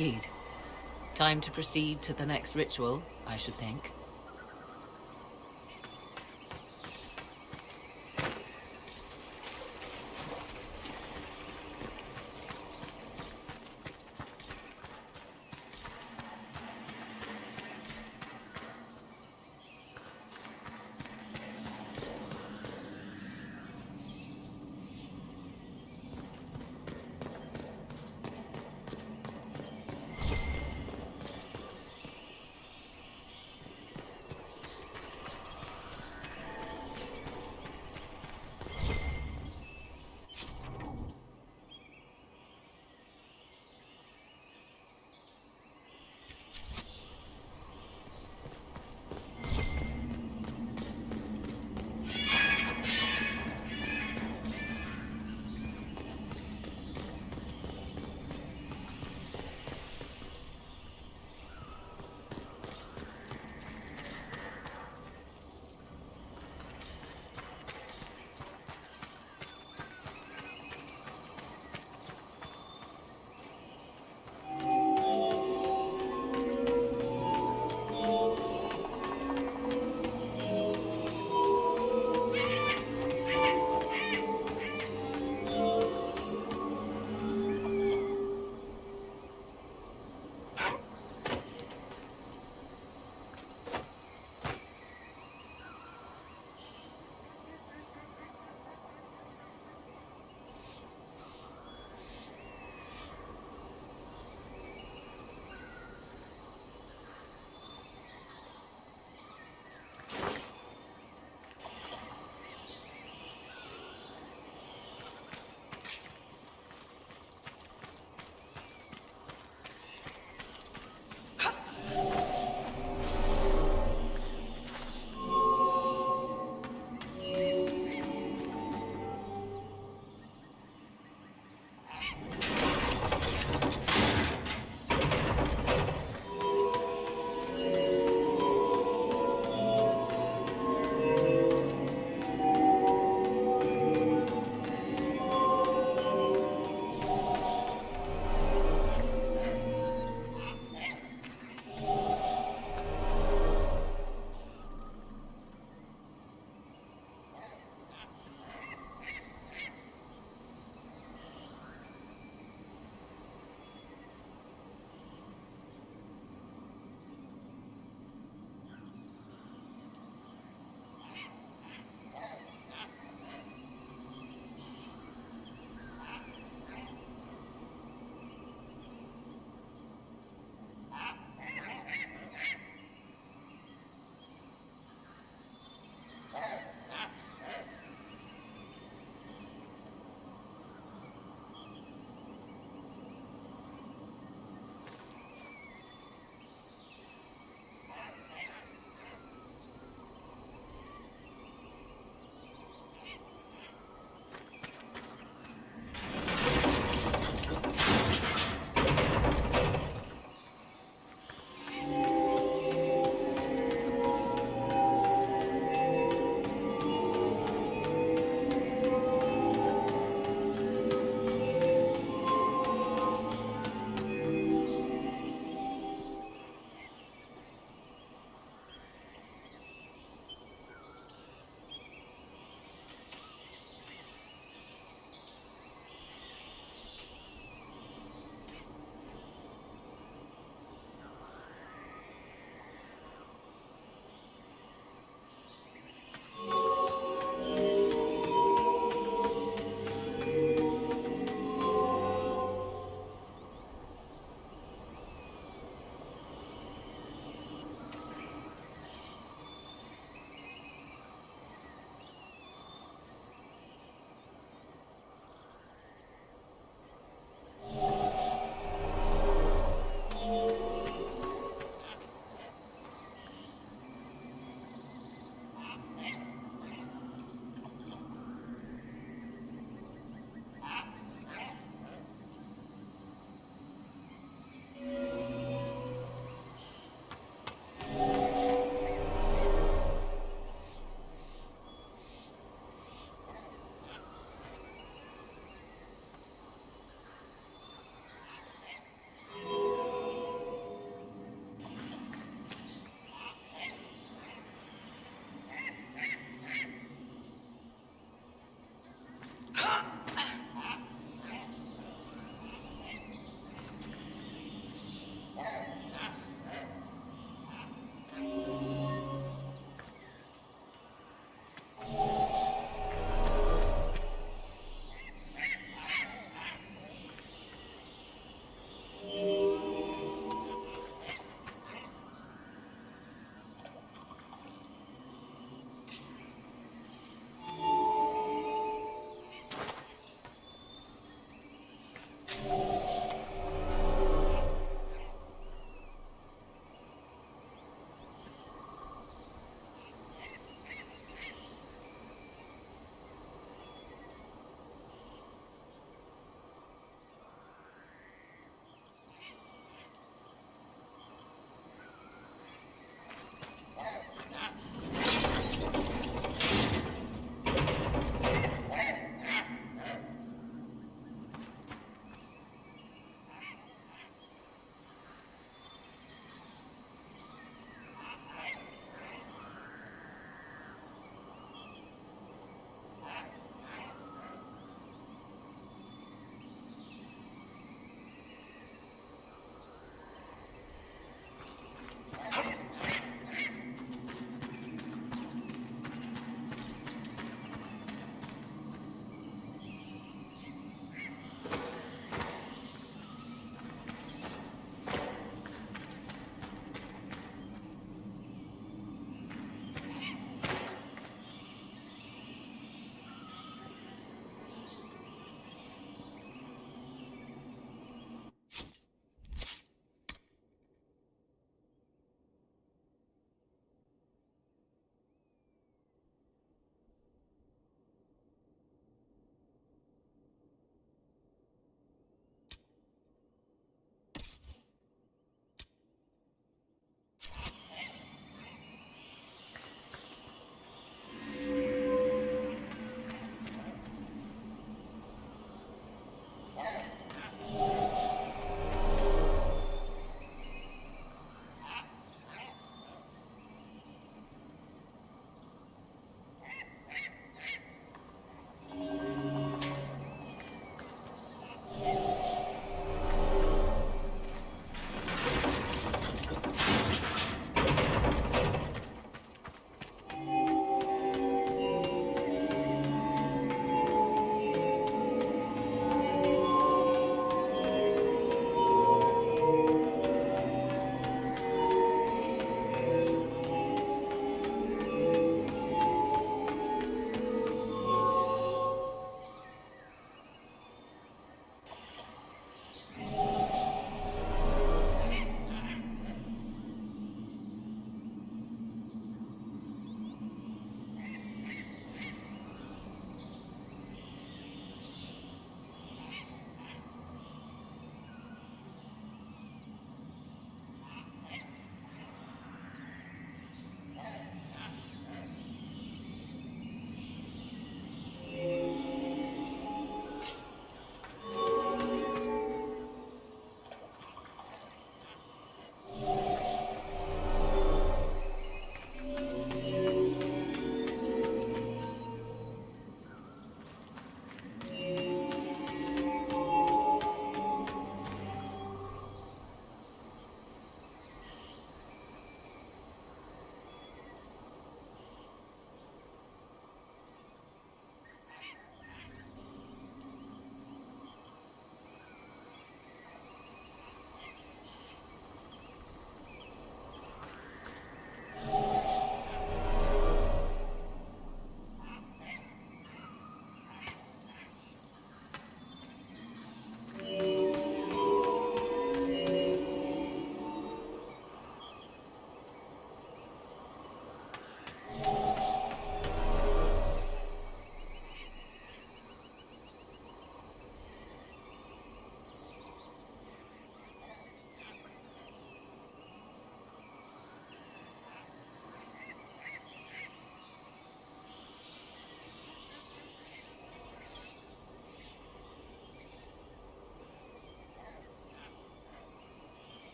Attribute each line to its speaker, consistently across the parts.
Speaker 1: indeed. Time to proceed to the next ritual, I should think.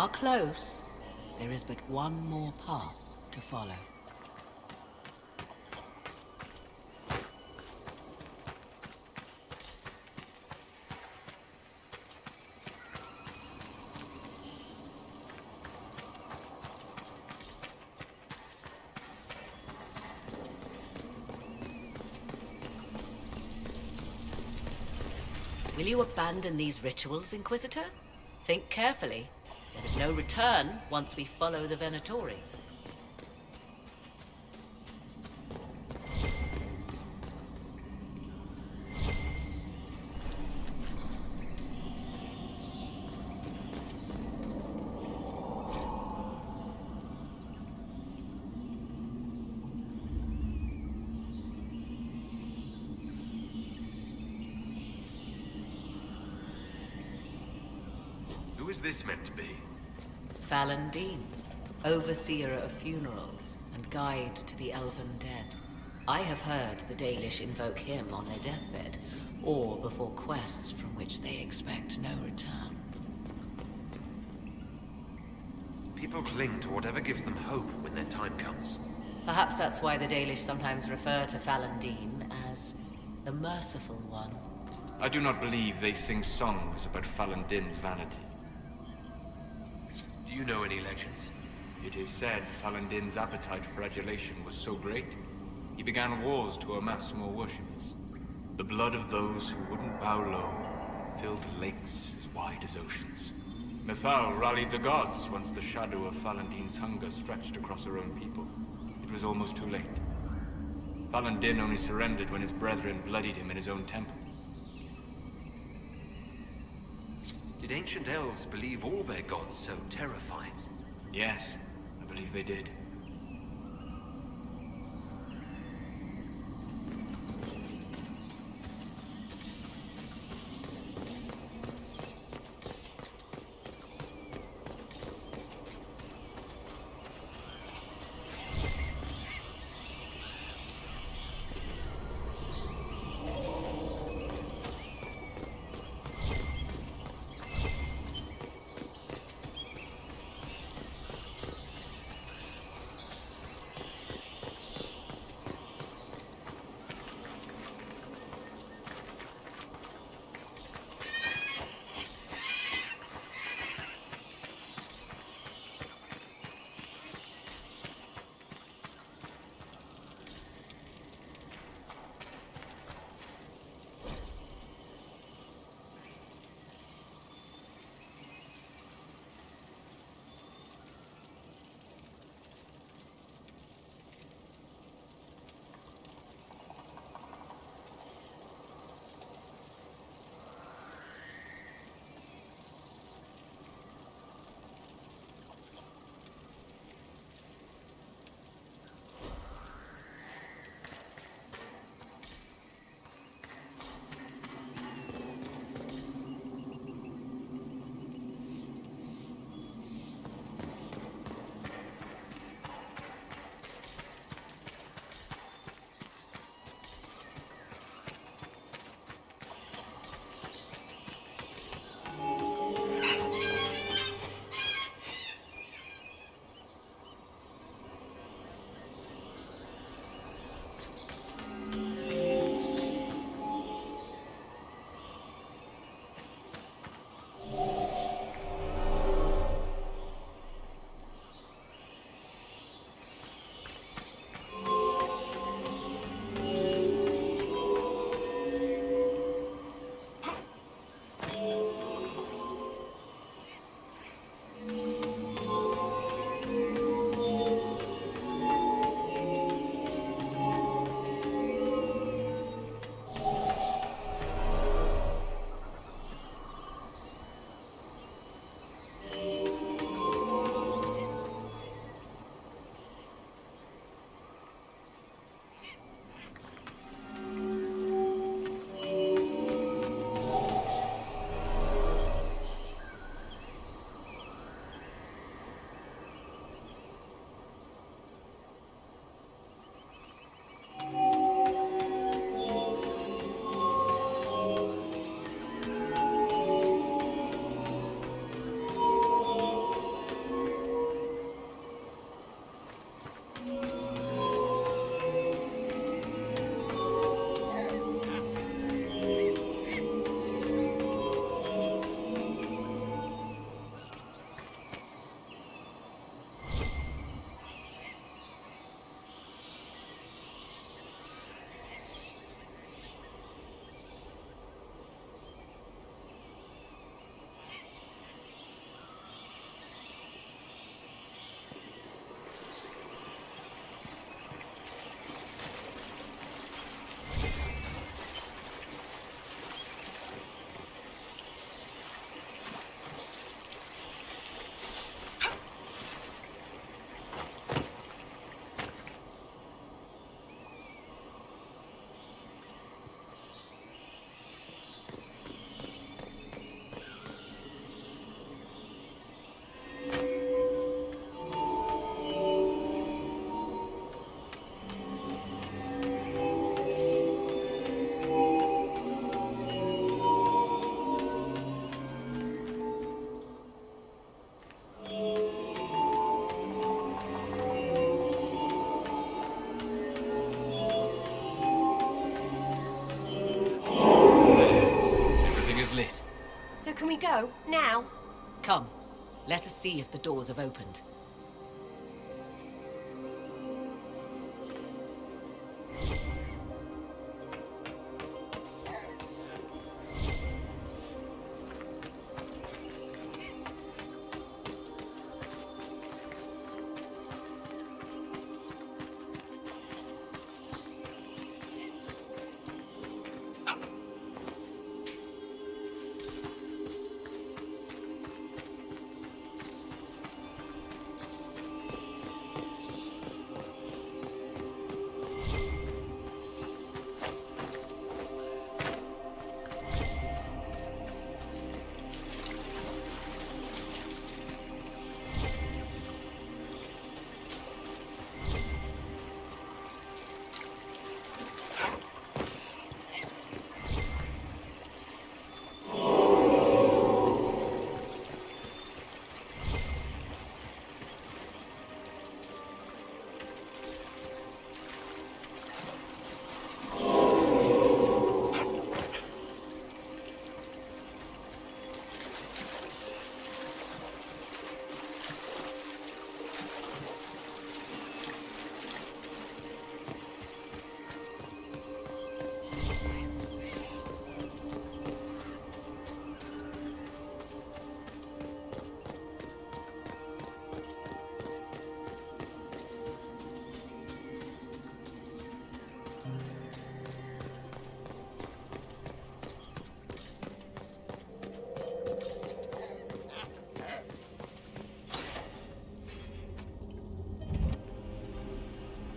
Speaker 1: are close. There is but one more path to follow. Will you abandon these rituals, Inquisitor? Think carefully. There is no return once we follow the Venatori.
Speaker 2: Who is this meant to be?
Speaker 1: Fallandine, overseer of funerals and guide to the elven dead. I have heard the Dalish invoke him on their deathbed, or before quests from which they expect no return.
Speaker 2: People cling to whatever gives them hope when their time comes.
Speaker 1: Perhaps that's why the Dalish sometimes refer to Fallandine as the Merciful One.
Speaker 3: I do not believe they sing songs about Fallandine's vanity.
Speaker 2: Do you know any legends?
Speaker 3: It is said Fallandine's appetite for adulation was so great, he began wars to amass more worshippers. The blood of those who wouldn't bow low filled lakes as wide as oceans. Methal rallied the gods once the shadow of Fallandine's hunger stretched across her own people. It was almost too late. Fallandine only surrendered when his brethren bloodied him in his own temple.
Speaker 2: Did ancient elves believe all their gods so terrifying?
Speaker 3: Yes, I believe they did.
Speaker 4: go? Now?
Speaker 1: Come, let us see if the doors have opened.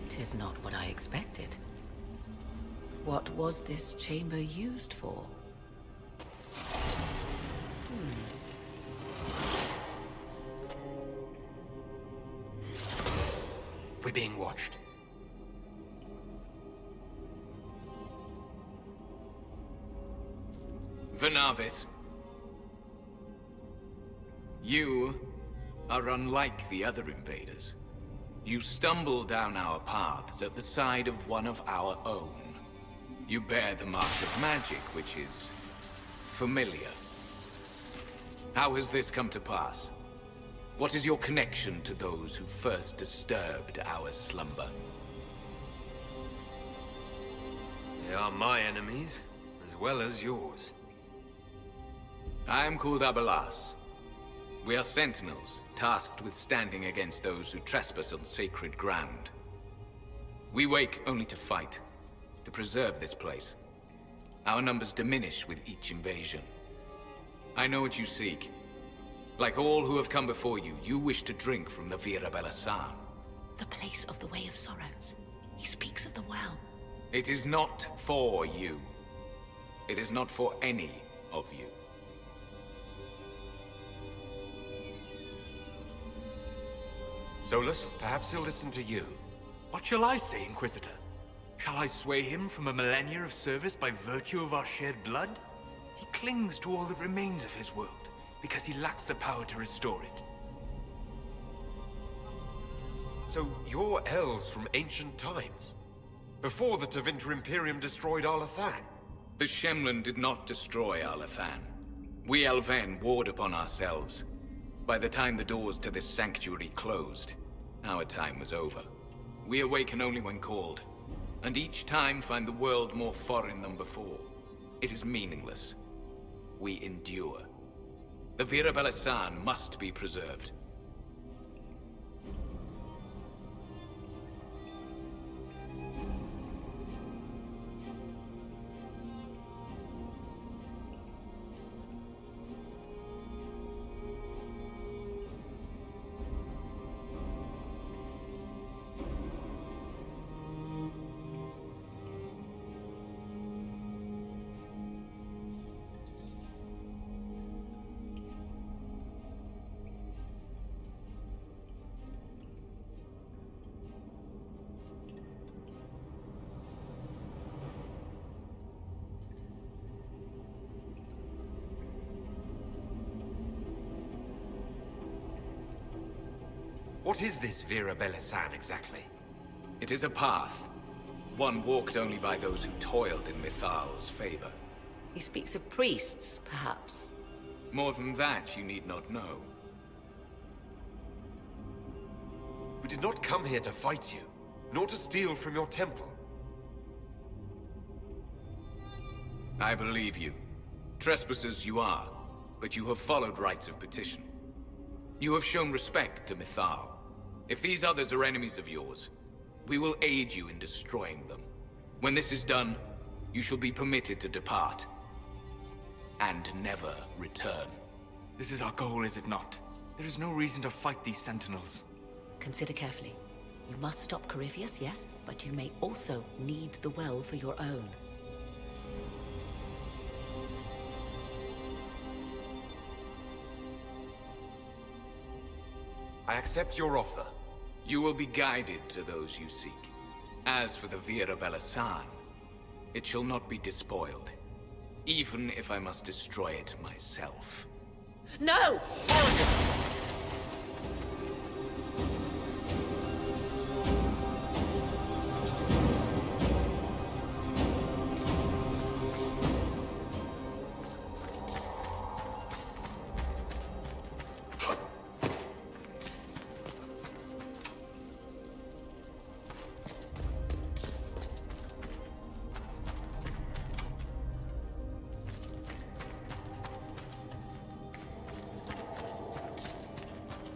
Speaker 1: Tis not what I expected. What was this chamber used for?
Speaker 2: We're being watched.
Speaker 5: Vernavis. You are unlike the other invaders. You stumble down our paths at the side of one of our own. You bear the mark of magic, which is familiar. How has this come to pass? What is your connection to those who first disturbed our slumber?
Speaker 2: They are my enemies, as well as yours.
Speaker 5: I am called Abelas. We are sentinels, tasked with standing against those who trespass on sacred ground. We wake only to fight, to preserve this place. Our numbers diminish with each invasion. I know what you seek. Like all who have come before you, you wish to drink from the Virabella-san.
Speaker 1: The place of the Way of Sorrows. He speaks of the well.
Speaker 5: It is not for you. It is not for any of you.
Speaker 2: Solus, perhaps he'll listen to you.
Speaker 3: What shall I say, Inquisitor? Shall I sway him from a millennia of service by virtue of our shared blood? He clings to all that remains of his world, because he lacks the power to restore it.
Speaker 2: So you're elves from ancient times? Before the Tevinter Imperium destroyed Arlathan?
Speaker 5: The Shemlen did not destroy Arlathan. We Elven warred upon ourselves. By the time the doors to this sanctuary closed, our time was over. We awaken only when called, and each time find the world more foreign than before. It is meaningless. We endure. The Virabella-san must be preserved.
Speaker 2: What is this Virabella-san exactly?
Speaker 5: It is a path. One walked only by those who toiled in Mithal's favor.
Speaker 1: He speaks of priests, perhaps.
Speaker 5: More than that, you need not know.
Speaker 2: We did not come here to fight you, nor to steal from your temple.
Speaker 5: I believe you. Trespassers you are, but you have followed rites of petition. You have shown respect to Mythal. If these others are enemies of yours, we will aid you in destroying them. When this is done, you shall be permitted to depart. And never return.
Speaker 3: This is our goal, is it not? There is no reason to fight these sentinels.
Speaker 1: Consider carefully. You must stop Corypheus, yes, but you may also need the well for your own.
Speaker 2: I accept your offer.
Speaker 5: You will be guided to those you seek. As for the Vira Belasan, it shall not be despoiled. Even if I must destroy it myself.
Speaker 1: No!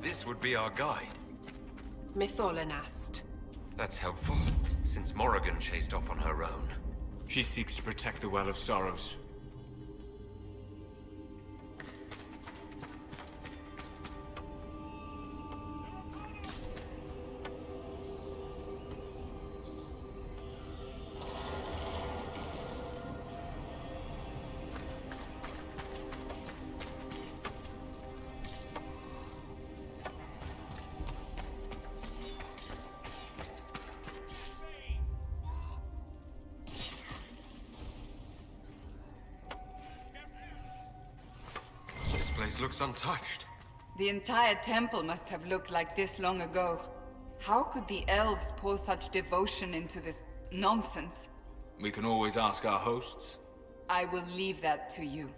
Speaker 2: This would be our guide.
Speaker 4: Mytholanast.
Speaker 2: That's helpful, since Morrigan chased off on her own.
Speaker 3: She seeks to protect the Well of Sorrows.
Speaker 2: This place looks untouched.
Speaker 6: The entire temple must have looked like this long ago. How could the elves pour such devotion into this nonsense?
Speaker 3: We can always ask our hosts.
Speaker 6: I will leave that to you.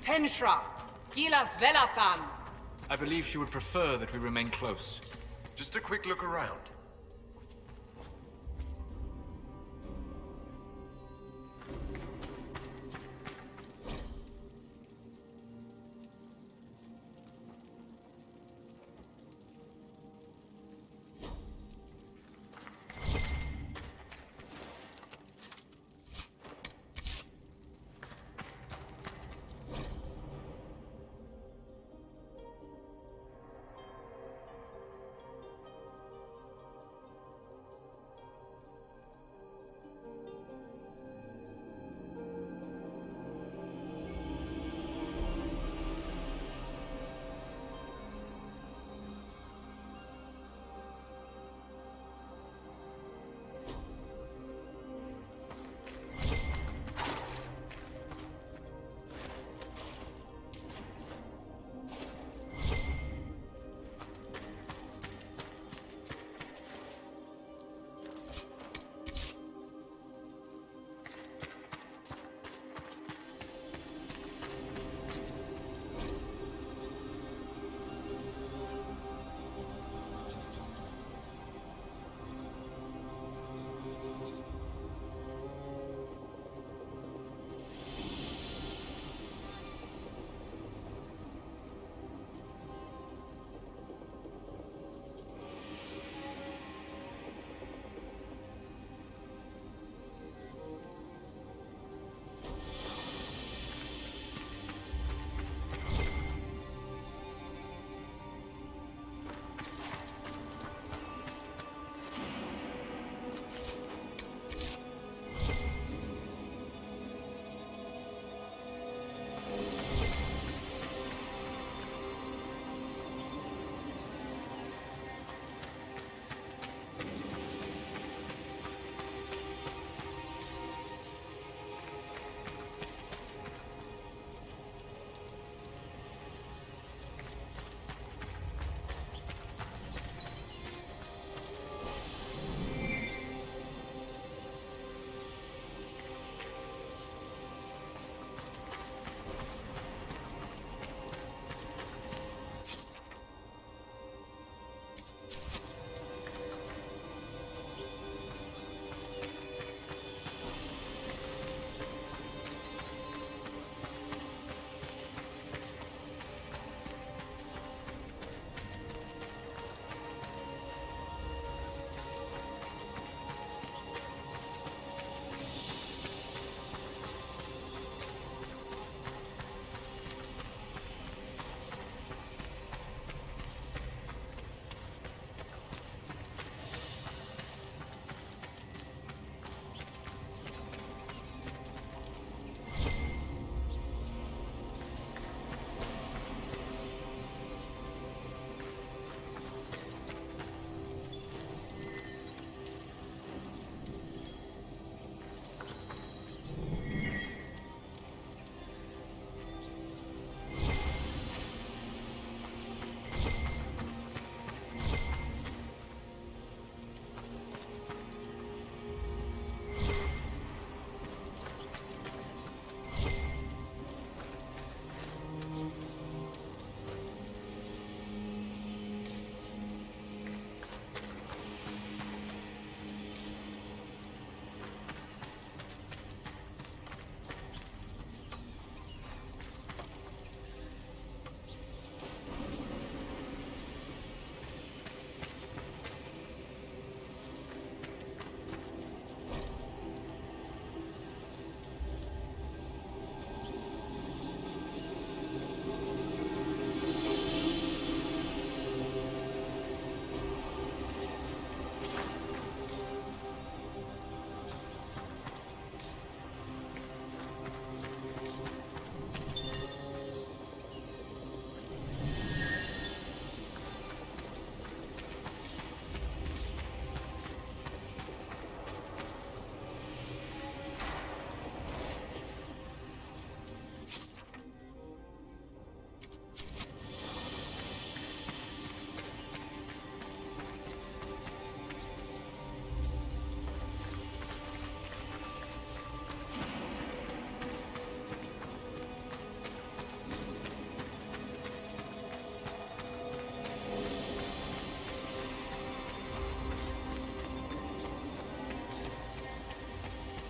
Speaker 4: Henshra! Gilas Velathan!
Speaker 3: I believe she would prefer that we remain close.
Speaker 2: Just a quick look around.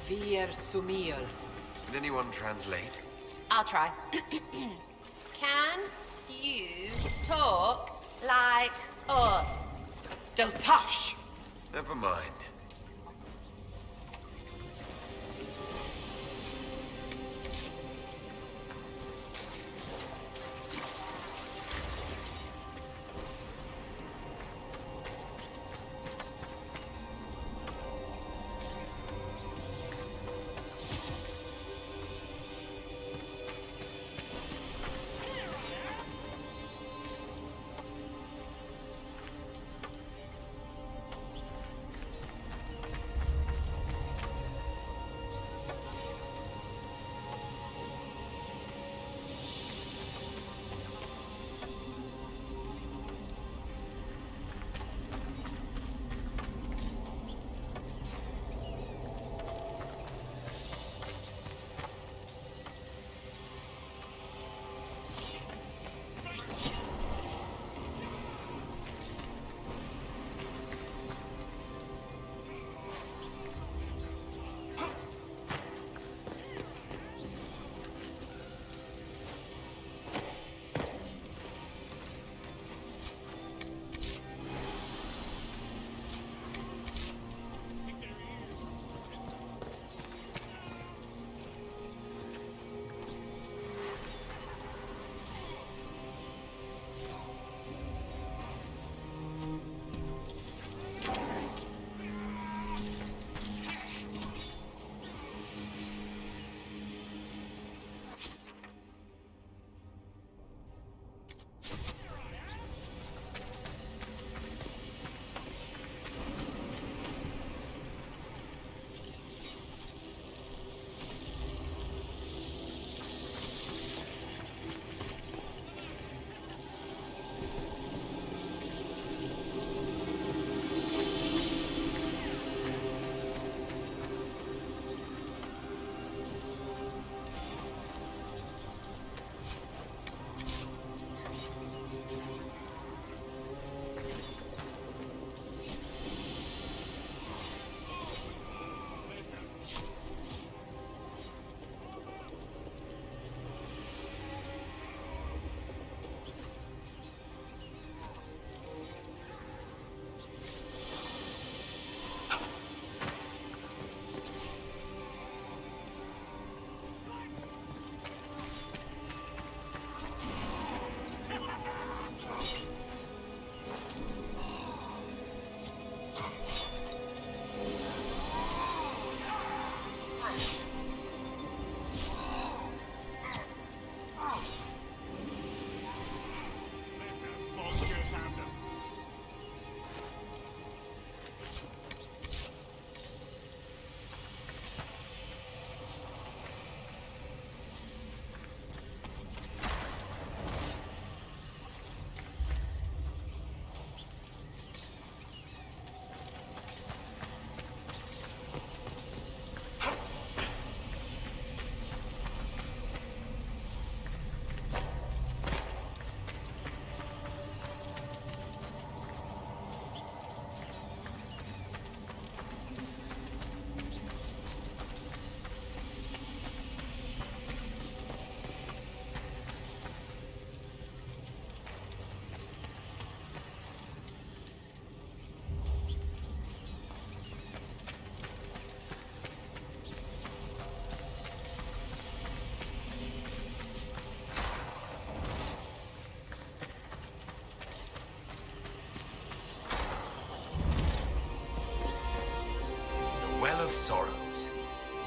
Speaker 4: Vir sumir.
Speaker 2: Can anyone translate?
Speaker 7: I'll try. Can you talk like us?
Speaker 4: Deltash!
Speaker 2: Never mind. Well of Sorrows.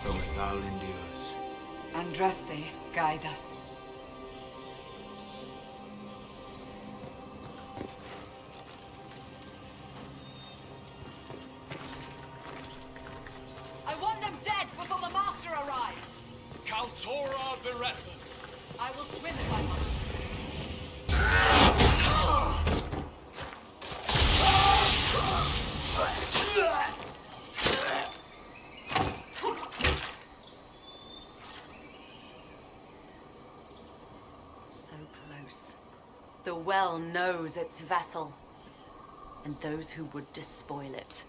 Speaker 3: So Mithal endures.
Speaker 6: Andraste, guide us.
Speaker 4: I want them dead before the Master arrives!
Speaker 8: Kaltora Berethan.
Speaker 4: I will swim if I must.
Speaker 1: So close. The well knows its vessel, and those who would despoil it.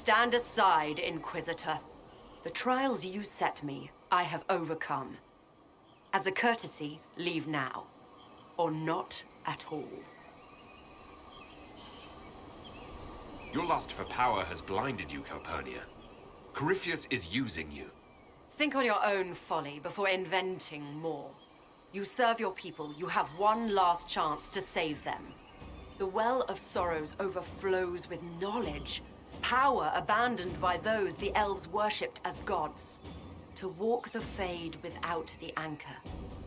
Speaker 9: Stand aside, Inquisitor. The trials you set me, I have overcome. As a courtesy, leave now. Or not at all.
Speaker 2: Your lust for power has blinded you, Calpurnia. Corypheus is using you.
Speaker 9: Think on your own folly before inventing more. You serve your people, you have one last chance to save them. The Well of Sorrows overflows with knowledge. Power abandoned by those the elves worshipped as gods. To walk the Fade without the anchor.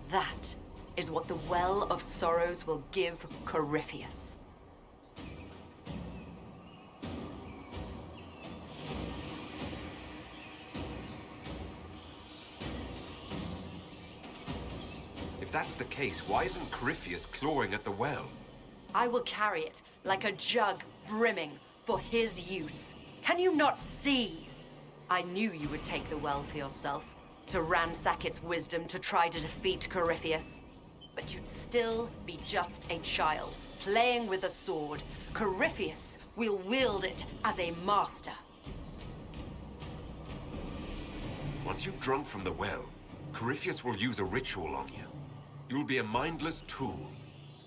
Speaker 9: That is what the Well of Sorrows will give Corypheus.
Speaker 2: If that's the case, why isn't Corypheus clawing at the well?
Speaker 9: I will carry it like a jug brimming for his use. Can you not see? I knew you would take the well for yourself, to ransack its wisdom to try to defeat Corypheus. But you'd still be just a child, playing with a sword. Corypheus will wield it as a master.
Speaker 2: Once you've drunk from the well, Corypheus will use a ritual on you. You'll be a mindless tool,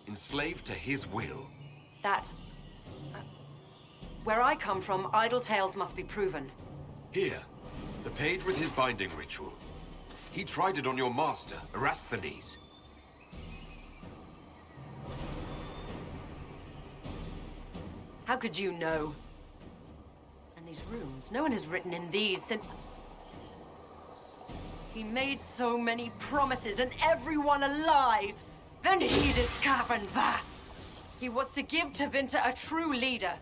Speaker 2: enslaved to his will.
Speaker 9: Where I come from, idle tales must be proven.
Speaker 2: Here, the page with his binding ritual. He tried it on your master, Erasthenes.
Speaker 9: How could you know? And these runes, no one has written in these since... He made so many promises, and everyone a lie. Then he discovered Vas. He was to give Tevinter a true leader.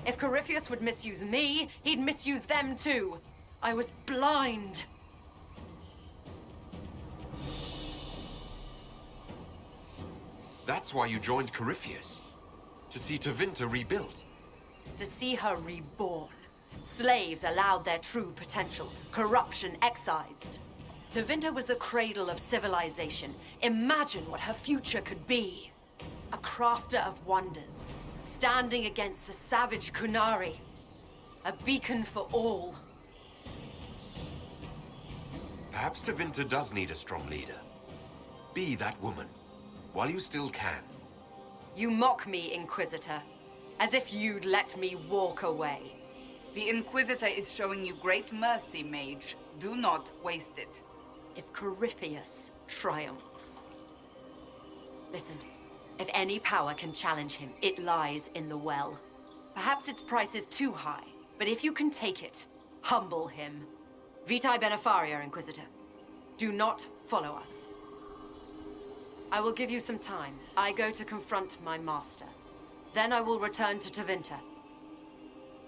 Speaker 9: If Corypheus would misuse me, he'd misuse them too. I was blind.
Speaker 2: That's why you joined Corypheus. To see Tevinter rebuilt.
Speaker 9: To see her reborn. Slaves allowed their true potential, corruption excised. Tevinter was the cradle of civilization. Imagine what her future could be. A crafter of wonders, standing against the savage Kunari. A beacon for all.
Speaker 2: Perhaps Tevinter does need a strong leader. Be that woman, while you still can.
Speaker 9: You mock me, Inquisitor, as if you'd let me walk away.
Speaker 6: The Inquisitor is showing you great mercy, mage. Do not waste it.
Speaker 9: If Corypheus triumphs. Listen, if any power can challenge him, it lies in the well. Perhaps its price is too high, but if you can take it, humble him. Vitae Benefaria, Inquisitor. Do not follow us. I will give you some time. I go to confront my master. Then I will return to Tevinter.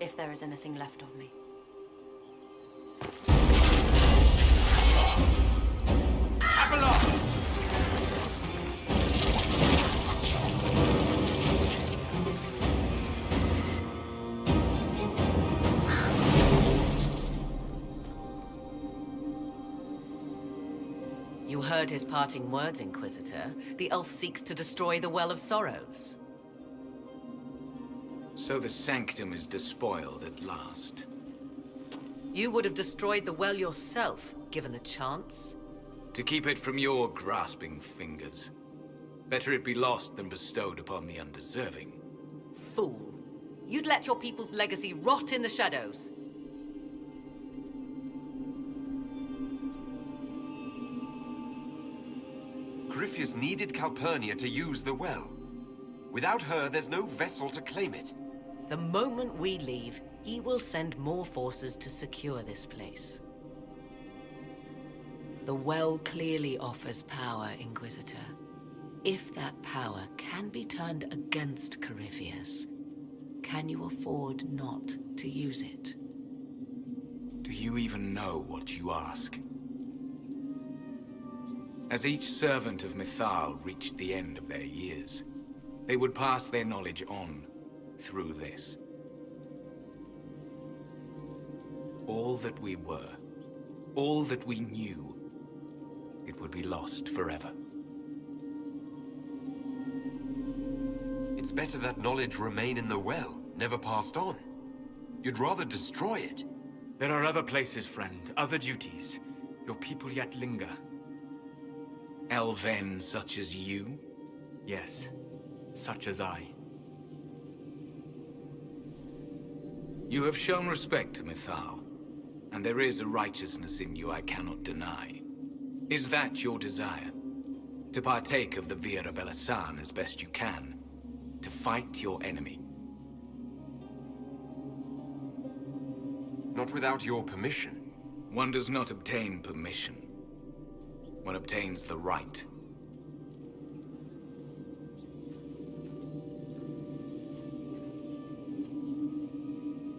Speaker 9: If there is anything left of me.
Speaker 1: You heard his parting words, Inquisitor. The elf seeks to destroy the Well of Sorrows.
Speaker 5: So the sanctum is despoiled at last.
Speaker 1: You would have destroyed the well yourself, given the chance.
Speaker 5: To keep it from your grasping fingers. Better it be lost than bestowed upon the undeserving.
Speaker 1: Fool. You'd let your people's legacy rot in the shadows.
Speaker 2: Corypheus needed Calpurnia to use the well. Without her, there's no vessel to claim it.
Speaker 1: The moment we leave, he will send more forces to secure this place. The well clearly offers power, Inquisitor. If that power can be turned against Corypheus, can you afford not to use it?
Speaker 5: Do you even know what you ask? As each servant of Mythal reached the end of their years, they would pass their knowledge on through this. All that we were, all that we knew, it would be lost forever.
Speaker 2: It's better that knowledge remain in the well, never passed on. You'd rather destroy it.
Speaker 3: There are other places, friend. Other duties. Your people yet linger.
Speaker 5: Elven such as you?
Speaker 3: Yes. Such as I.
Speaker 5: You have shown respect to Mythal, and there is a righteousness in you I cannot deny. Is that your desire? To partake of the Vira Belasan as best you can? To fight your enemy?
Speaker 2: Not without your permission.
Speaker 5: One does not obtain permission. One obtains the right.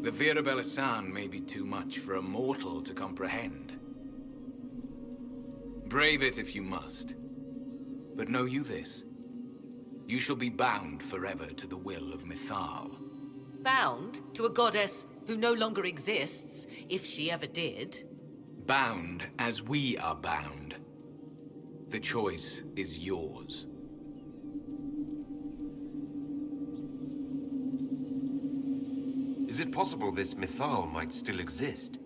Speaker 5: The Vira Belasan may be too much for a mortal to comprehend. Brave it if you must. But know you this. You shall be bound forever to the will of Mythal.
Speaker 1: Bound to a goddess who no longer exists, if she ever did.
Speaker 5: Bound as we are bound. The choice is yours.
Speaker 2: Is it possible this Mythal might still exist?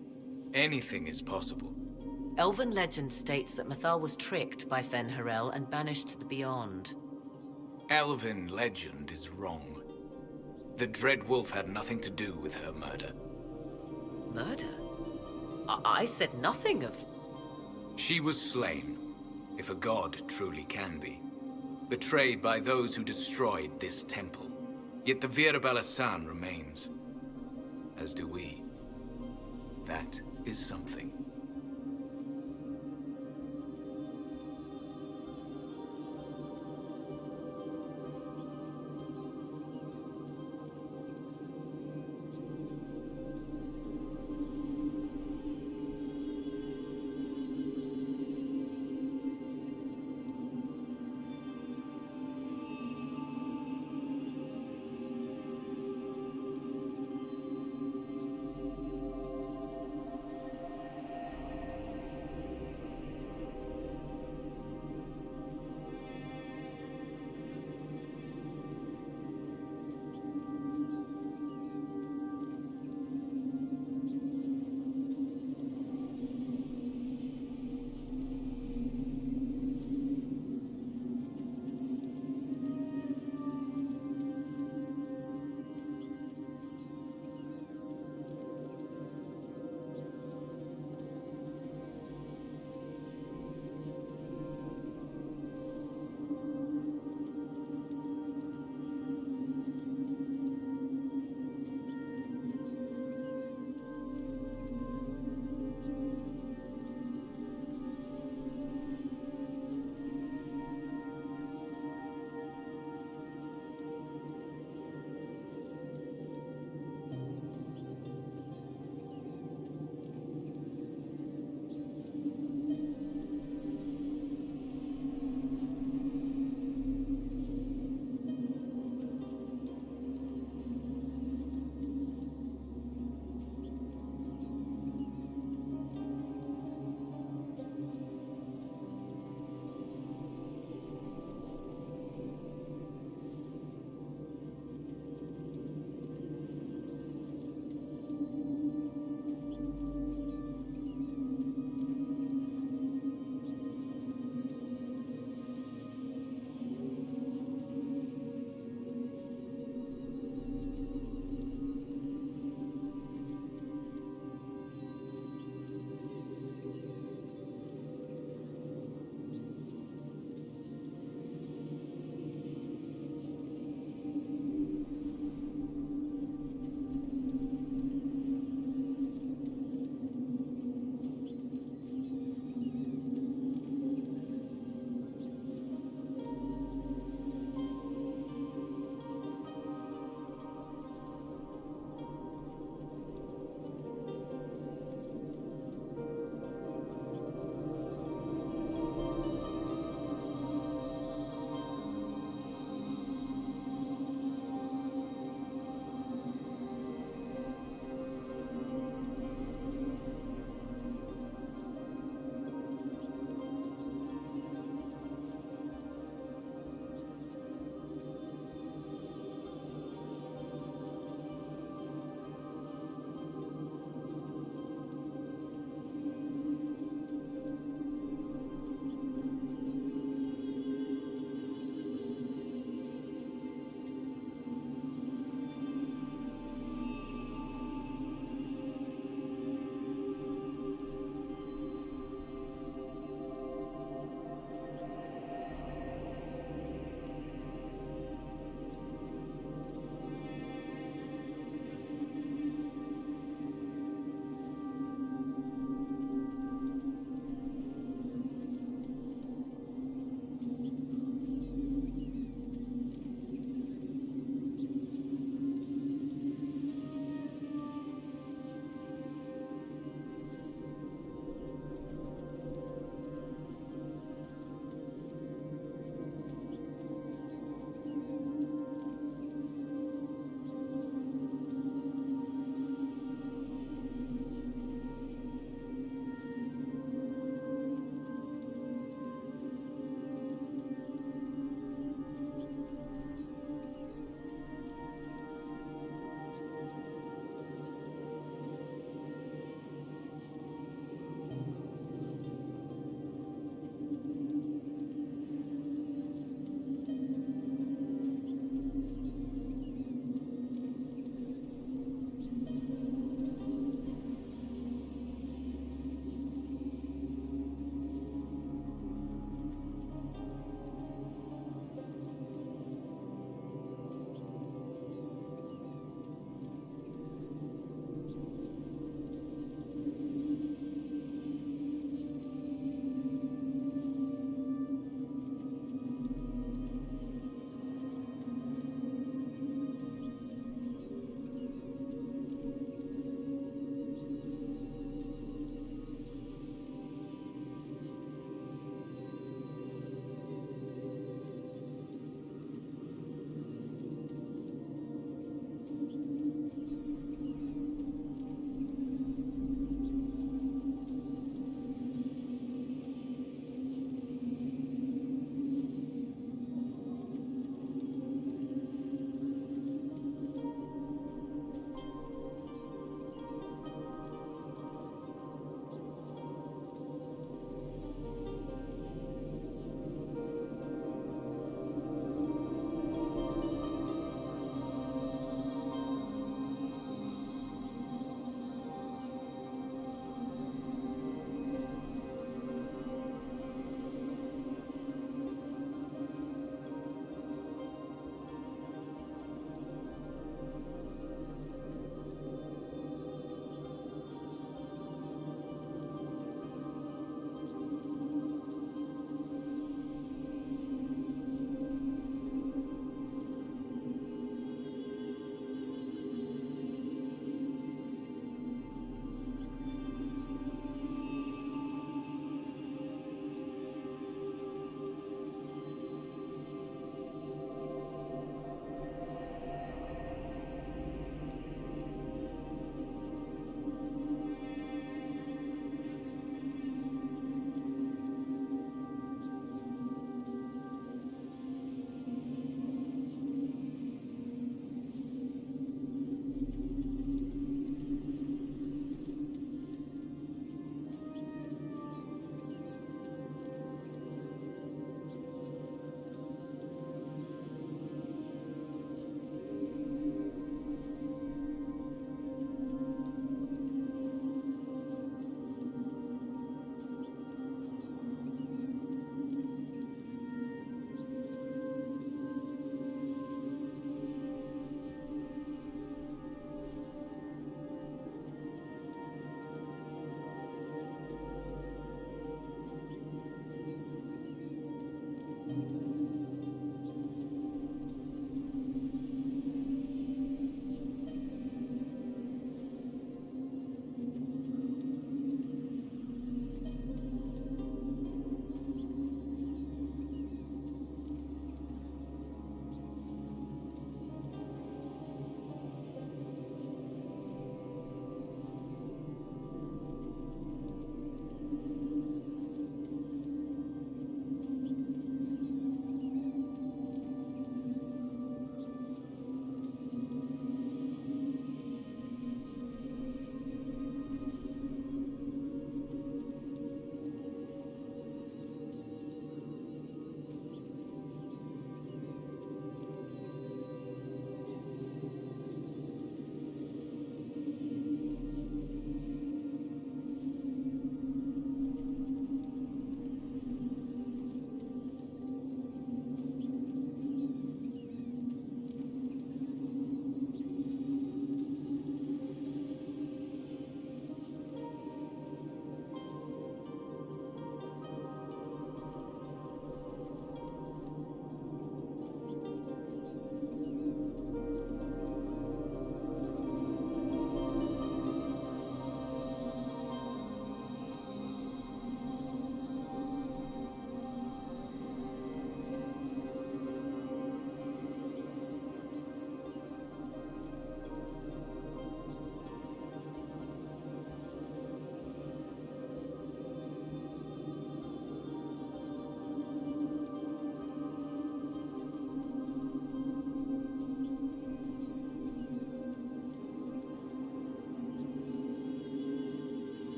Speaker 5: Anything is possible.
Speaker 1: Elven legend states that Mythal was tricked by Fen'Harel and banished to the Beyond.
Speaker 5: Elven legend is wrong. The Dread Wolf had nothing to do with her murder.
Speaker 1: Murder? I said nothing of...
Speaker 5: She was slain, if a god truly can be. Betrayed by those who destroyed this temple. Yet the Vira Belasan remains. As do we. That is something.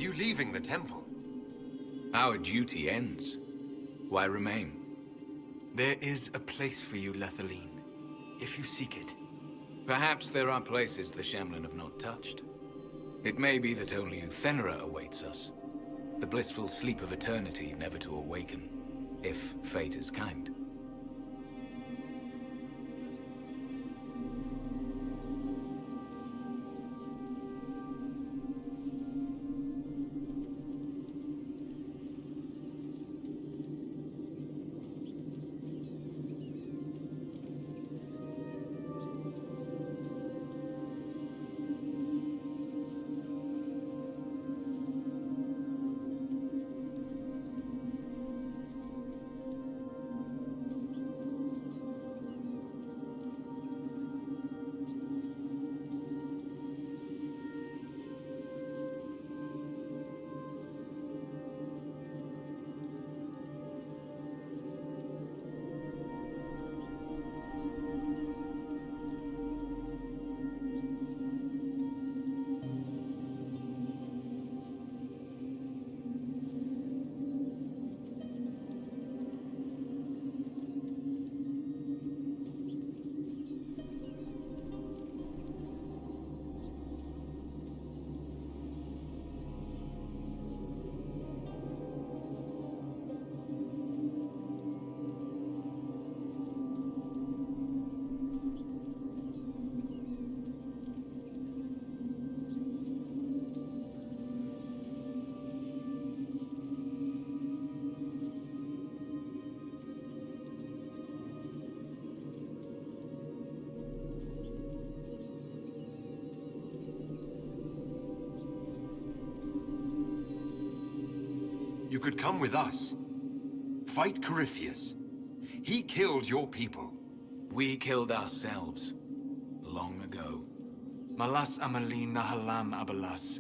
Speaker 2: you leaving the temple?
Speaker 5: Our duty ends. Why remain?
Speaker 3: There is a place for you, Lethaline, if you seek it.
Speaker 5: Perhaps there are places the Shamlan have not touched. It may be that only Uthenera awaits us. The blissful sleep of eternity never to awaken, if fate is kind.
Speaker 2: You could come with us. Fight Corypheus. He killed your people.
Speaker 5: We killed ourselves. Long ago.
Speaker 3: Malas Amalin Nahalam Abalas.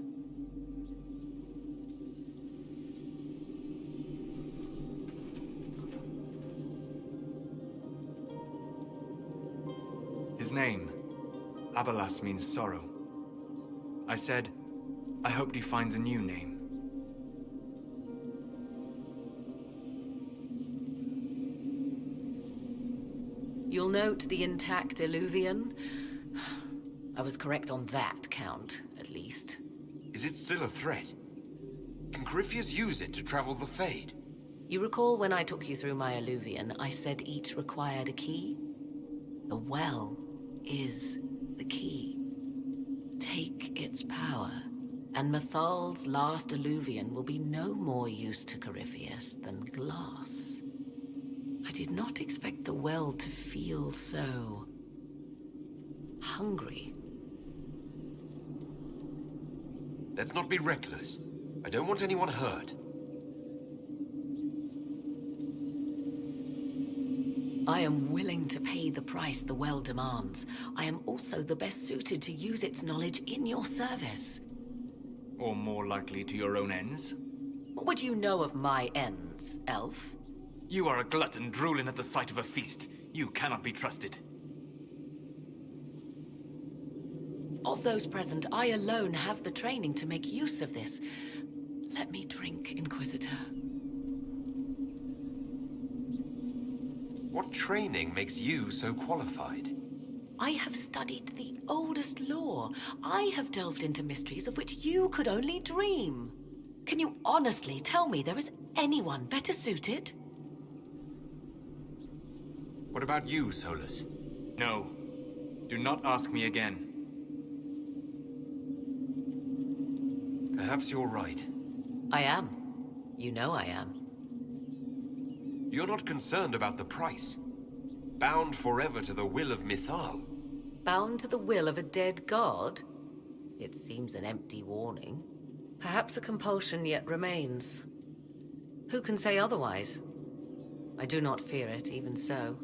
Speaker 3: His name, Abalas, means sorrow. I said, I hoped he finds a new name.
Speaker 1: You'll note the intact Illuvian. I was correct on that count, at least.
Speaker 2: Is it still a threat? Can Corypheus use it to travel the Fade?
Speaker 1: You recall when I took you through my Illuvian, I said each required a key? The well is the key. Take its power, and Mathal's last Illuvian will be no more use to Corypheus than glass. I did not expect the well to feel so hungry.
Speaker 2: Let's not be reckless. I don't want anyone hurt.
Speaker 1: I am willing to pay the price the well demands. I am also the best suited to use its knowledge in your service.
Speaker 3: Or more likely to your own ends?
Speaker 1: What would you know of my ends, elf?
Speaker 3: You are a glutton drooling at the sight of a feast. You cannot be trusted.
Speaker 1: Of those present, I alone have the training to make use of this. Let me drink, Inquisitor.
Speaker 2: What training makes you so qualified?
Speaker 1: I have studied the oldest lore. I have delved into mysteries of which you could only dream. Can you honestly tell me there is anyone better suited?
Speaker 2: What about you, Solus?
Speaker 3: No. Do not ask me again.
Speaker 2: Perhaps you're right.
Speaker 1: I am. You know I am.
Speaker 2: You're not concerned about the price. Bound forever to the will of Mithal.
Speaker 1: Bound to the will of a dead god? It seems an empty warning. Perhaps a compulsion yet remains. Who can say otherwise? I do not fear it, even so.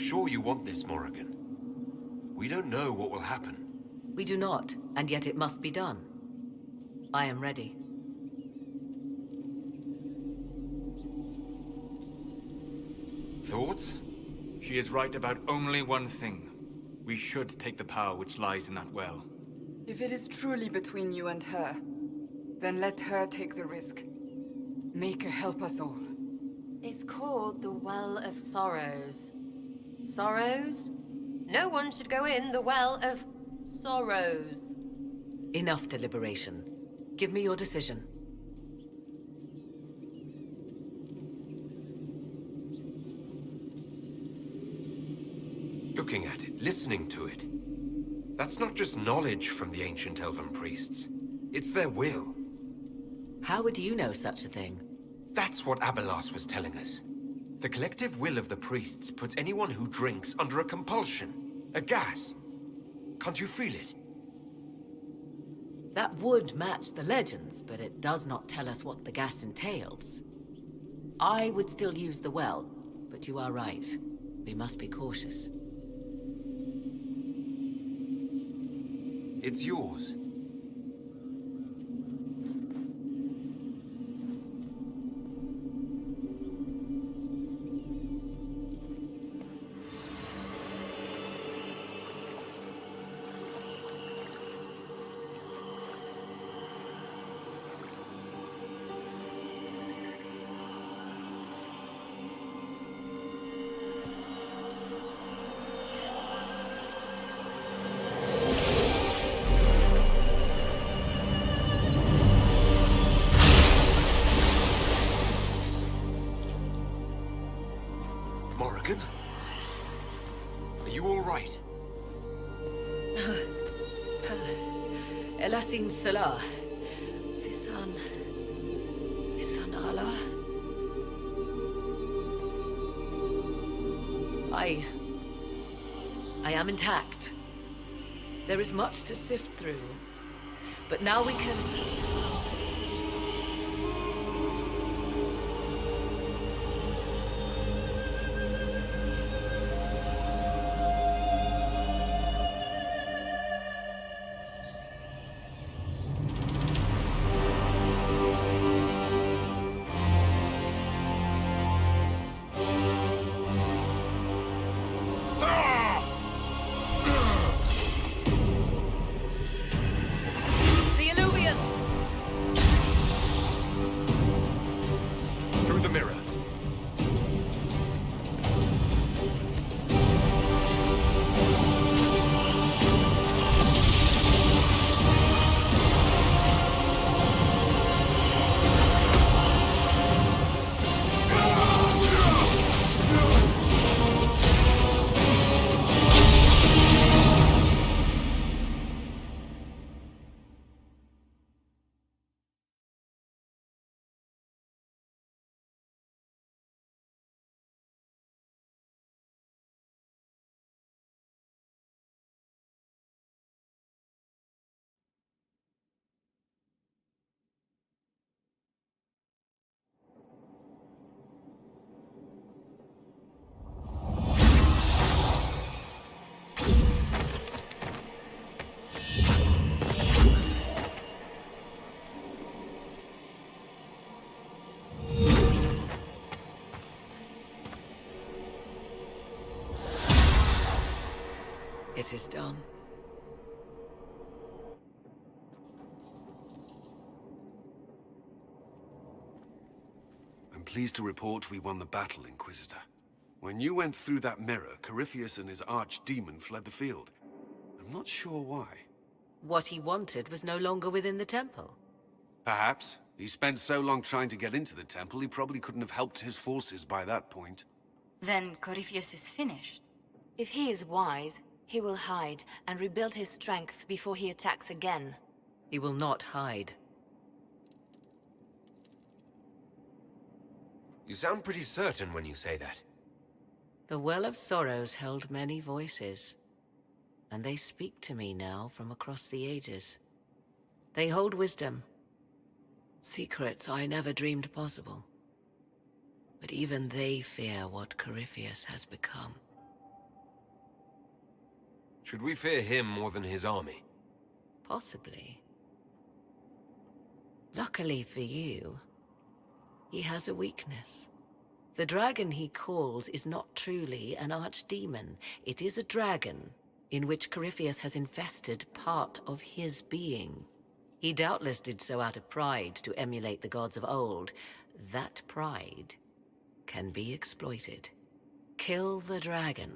Speaker 2: sure you want this, Morrigan? We don't know what will happen.
Speaker 1: We do not, and yet it must be done. I am ready.
Speaker 2: Thoughts?
Speaker 3: She is right about only one thing. We should take the power which lies in that well.
Speaker 6: If it is truly between you and her, then let her take the risk. Make her help us all.
Speaker 7: It's called the Well of Sorrows. Sorrows? No one should go in the Well of Sorrows.
Speaker 1: Enough deliberation. Give me your decision.
Speaker 2: Looking at it, listening to it. That's not just knowledge from the ancient elven priests. It's their will.
Speaker 1: How would you know such a thing?
Speaker 2: That's what Abelas was telling us. The collective will of the priests puts anyone who drinks under a compulsion. A gas. Can't you feel it?
Speaker 1: That would match the legends, but it does not tell us what the gas entails. I would still use the well, but you are right. We must be cautious.
Speaker 2: It's yours. Morrigan? Are you all right?
Speaker 1: Elasin Salah. Visan Allah. I am intact. There is much to sift through, but now we can...
Speaker 2: Through the mirror.
Speaker 1: It is done.
Speaker 10: I'm pleased to report we won the battle, Inquisitor. When you went through that mirror, Corypheus and his archdemon fled the field. I'm not sure why.
Speaker 1: What he wanted was no longer within the temple.
Speaker 10: Perhaps. He spent so long trying to get into the temple, he probably couldn't have helped his forces by that point.
Speaker 11: Then Corypheus is finished. If he is wise, he will hide and rebuild his strength before he attacks again.
Speaker 1: He will not hide.
Speaker 2: You sound pretty certain when you say that.
Speaker 1: The Well of Sorrows held many voices, and they speak to me now from across the ages. They hold wisdom, secrets I never dreamed possible. But even they fear what Corypheus has become.
Speaker 2: Should we fear him more than his army?
Speaker 1: Possibly. Luckily for you, he has a weakness. The dragon he calls is not truly an archdemon. It is a dragon in which Corypheus has infested part of his being. He doubtless did so out of pride to emulate the gods of old. That pride can be exploited. Kill the dragon,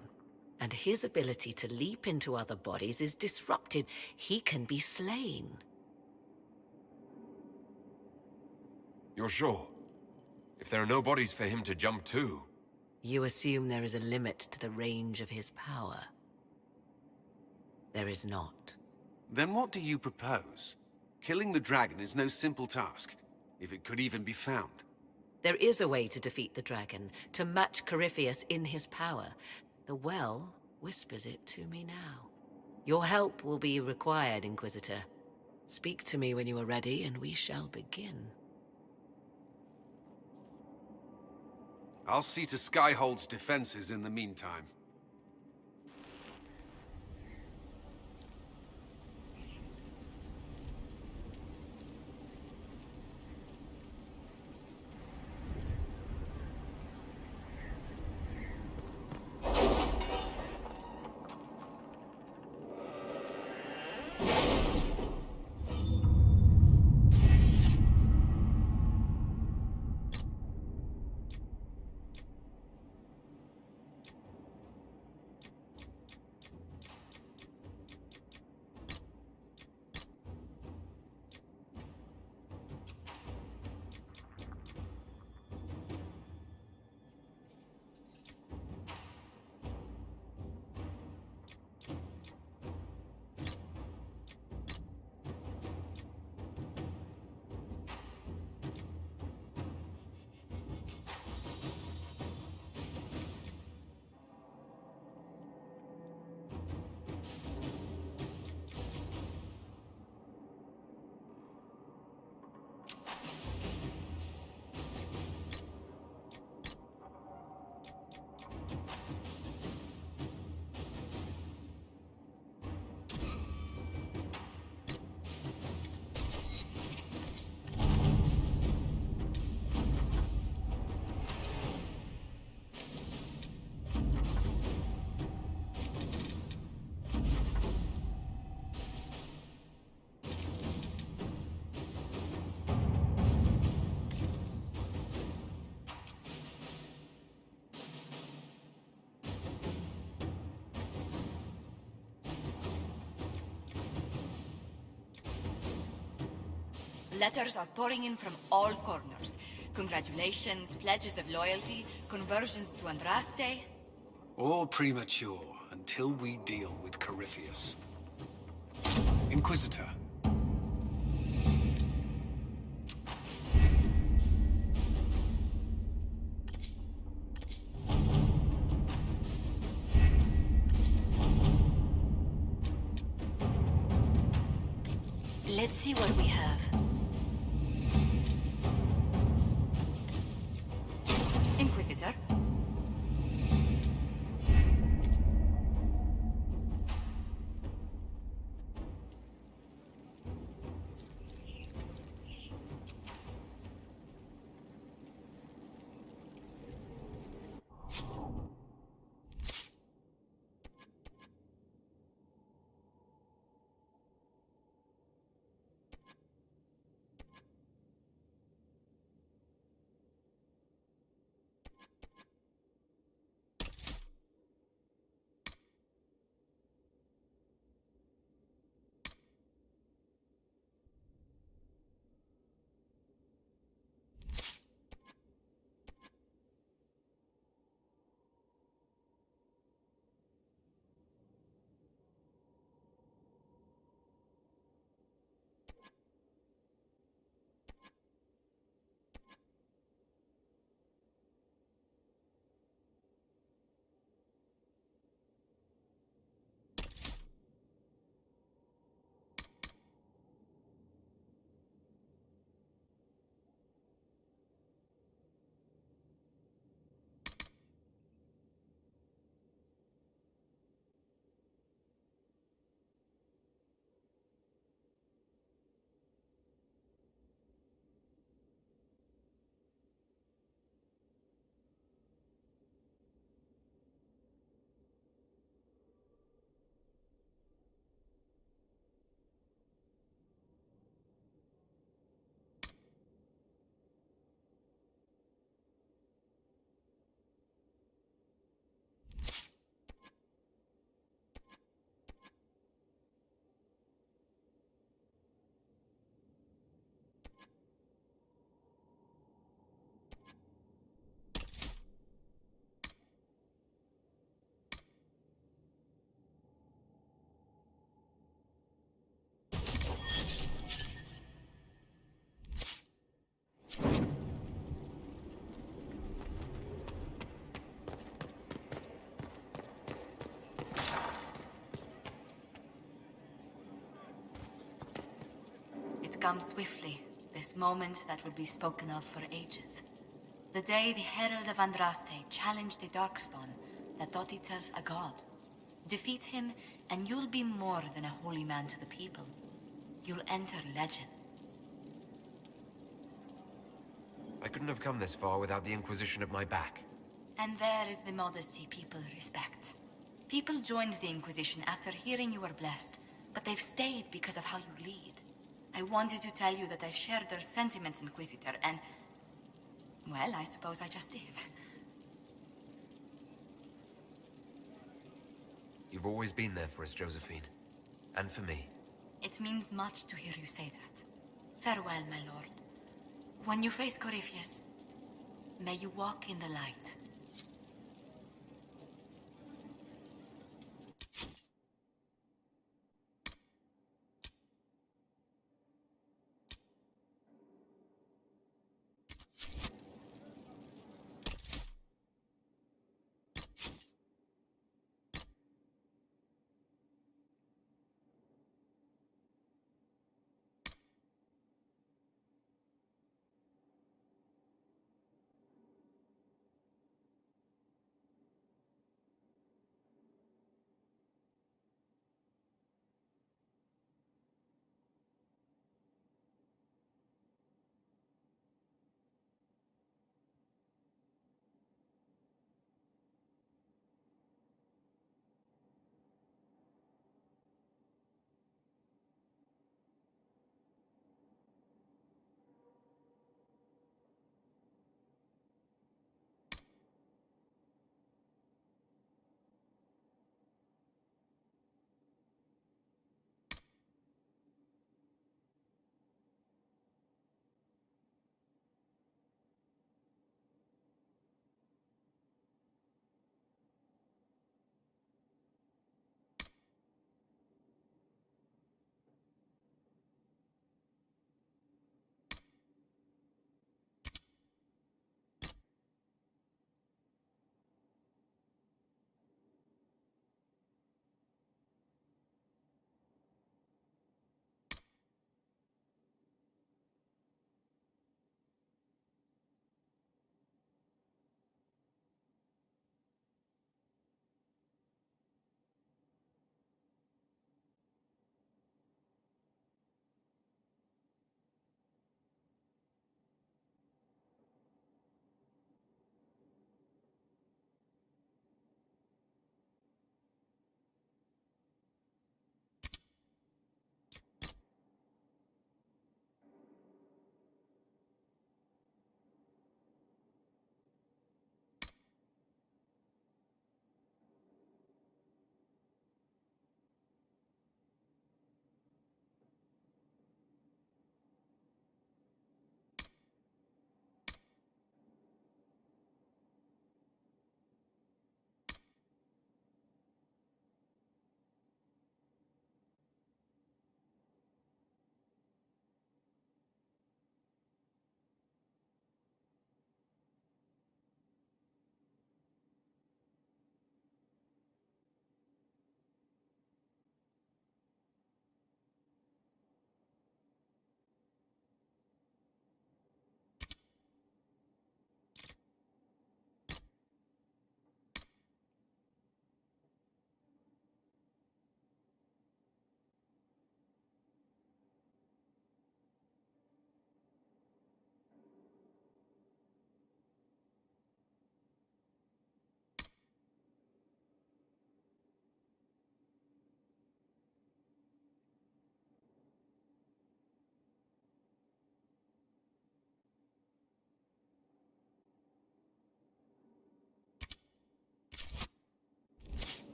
Speaker 1: and his ability to leap into other bodies is disrupted. He can be slain.
Speaker 2: You're sure? If there are no bodies for him to jump to...
Speaker 1: You assume there is a limit to the range of his power. There is not.
Speaker 10: Then what do you propose? Killing the dragon is no simple task, if it could even be found.
Speaker 1: There is a way to defeat the dragon, to match Corypheus in his power. The well whispers it to me now. Your help will be required, Inquisitor. Speak to me when you are ready, and we shall begin.
Speaker 10: I'll see to Skyhold's defenses in the meantime.
Speaker 12: Letters are pouring in from all corners. Congratulations, pledges of loyalty, conversions to Andraste.
Speaker 10: All premature until we deal with Corypheus. Inquisitor.
Speaker 11: Let's see what we have.
Speaker 12: Inquisitor?
Speaker 11: come swiftly, this moment that will be spoken of for ages. The day the Herald of Andraste challenged the Darkspawn that thought itself a god. Defeat him, and you'll be more than a holy man to the people. You'll enter legend.
Speaker 2: I couldn't have come this far without the Inquisition at my back.
Speaker 11: And there is the modesty people respect. People joined the Inquisition after hearing you were blessed, but they've stayed because of how you lead. I wanted to tell you that I shared their sentiments, Inquisitor, and... well, I suppose I just did.
Speaker 2: You've always been there for us, Josephine. And for me.
Speaker 11: It means much to hear you say that. Farewell, my lord. When you face Corypheus, may you walk in the light.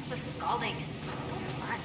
Speaker 13: What's with scalding? No fun.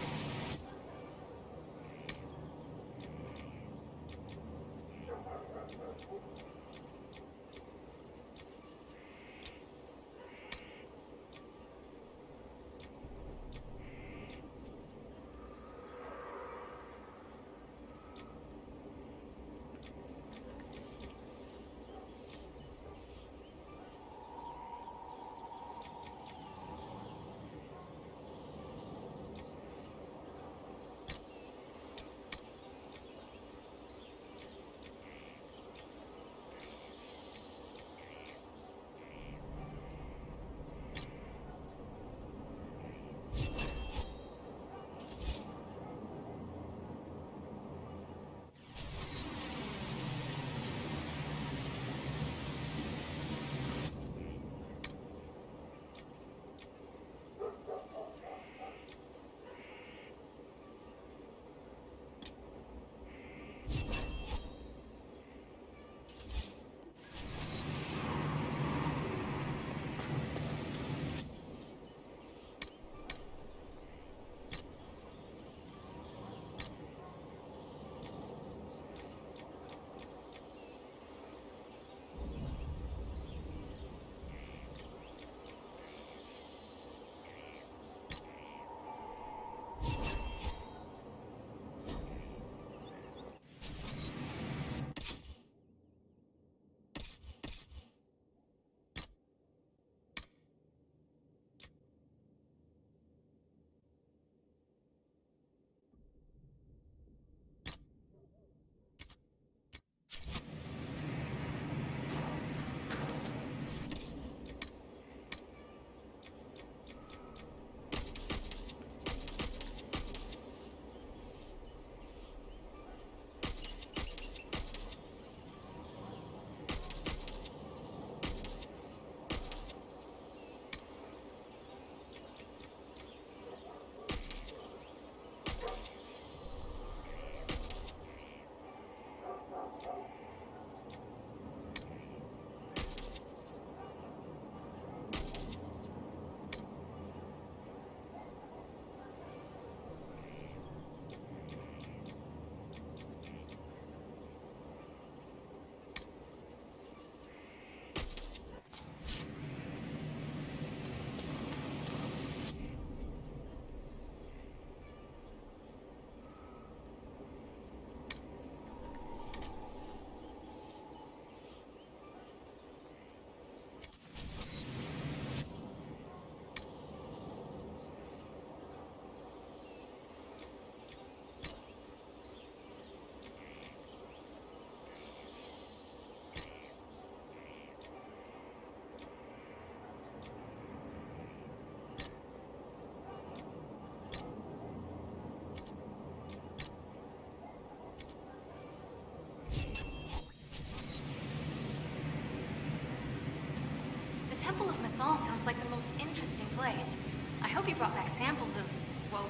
Speaker 13: Temple of Mythal sounds like the most interesting place. I hope you brought back samples of, well,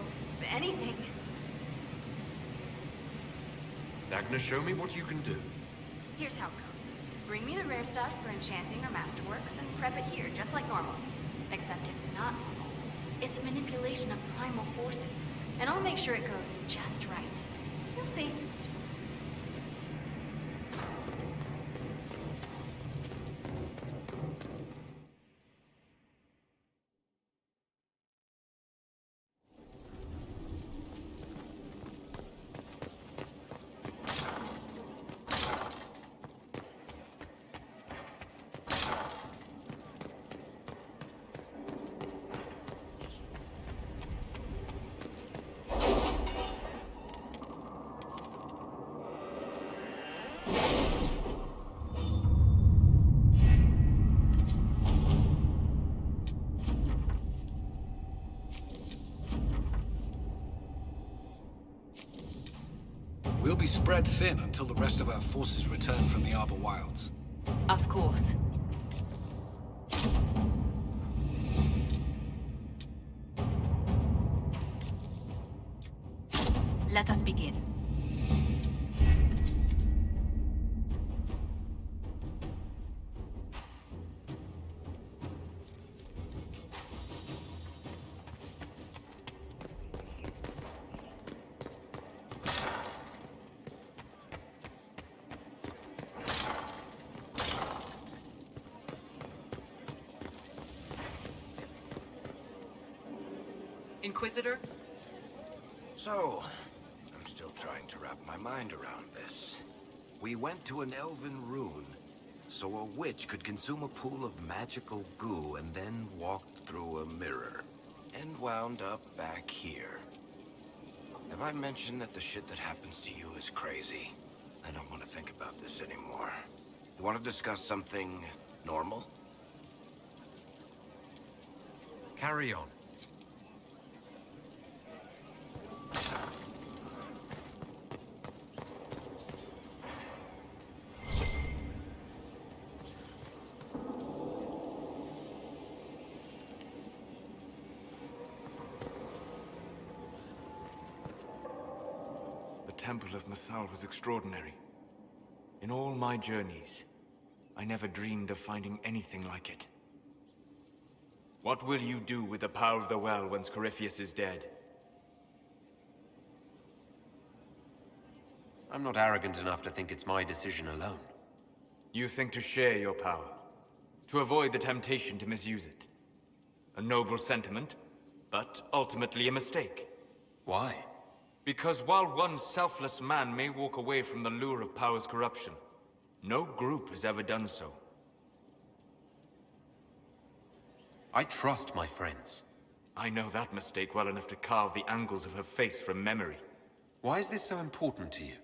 Speaker 13: anything.
Speaker 2: Dagna, show me what you can do.
Speaker 13: Here's how it goes. Bring me the rare stuff for enchanting or masterworks and prep it here, just like normal. Except it's not normal. It's manipulation of primal forces. And I'll make sure it goes just right. You'll see.
Speaker 14: We'll be spread thin until the rest of our forces return from the Arbor Wilds.
Speaker 9: Of course.
Speaker 11: Let us begin.
Speaker 4: Inquisitor?
Speaker 15: So, I'm still trying to wrap my mind around this. We went to an elven rune, so a witch could consume a pool of magical goo and then walked through a mirror. And wound up back here. Have I mentioned that the shit that happens to you is crazy? I don't want to think about this anymore. You want to discuss something normal?
Speaker 2: Carry on.
Speaker 3: The Temple of Mythal was extraordinary. In all my journeys, I never dreamed of finding anything like it. What will you do with the power of the well once Corypheus is dead?
Speaker 2: I'm not arrogant enough to think it's my decision alone.
Speaker 3: You think to share your power, to avoid the temptation to misuse it. A noble sentiment, but ultimately a mistake.
Speaker 2: Why?
Speaker 3: Because while one selfless man may walk away from the lure of power's corruption, no group has ever done so.
Speaker 2: I trust my friends.
Speaker 3: I know that mistake well enough to carve the angles of her face from memory.
Speaker 2: Why is this so important to you?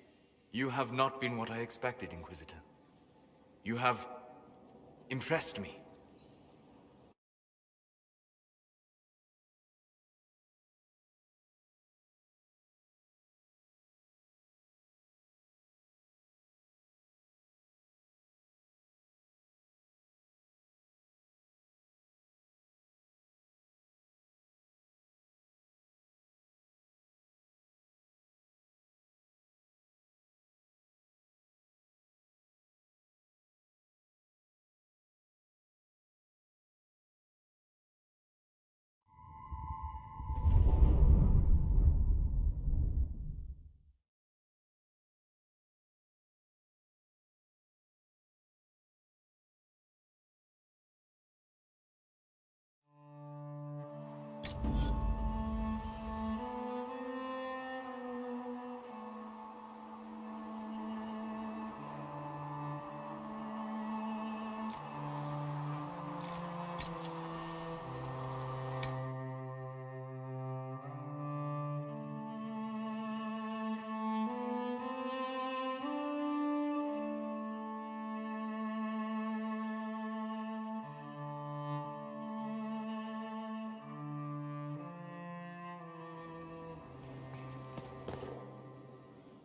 Speaker 3: You have not been what I expected, Inquisitor. You have impressed me.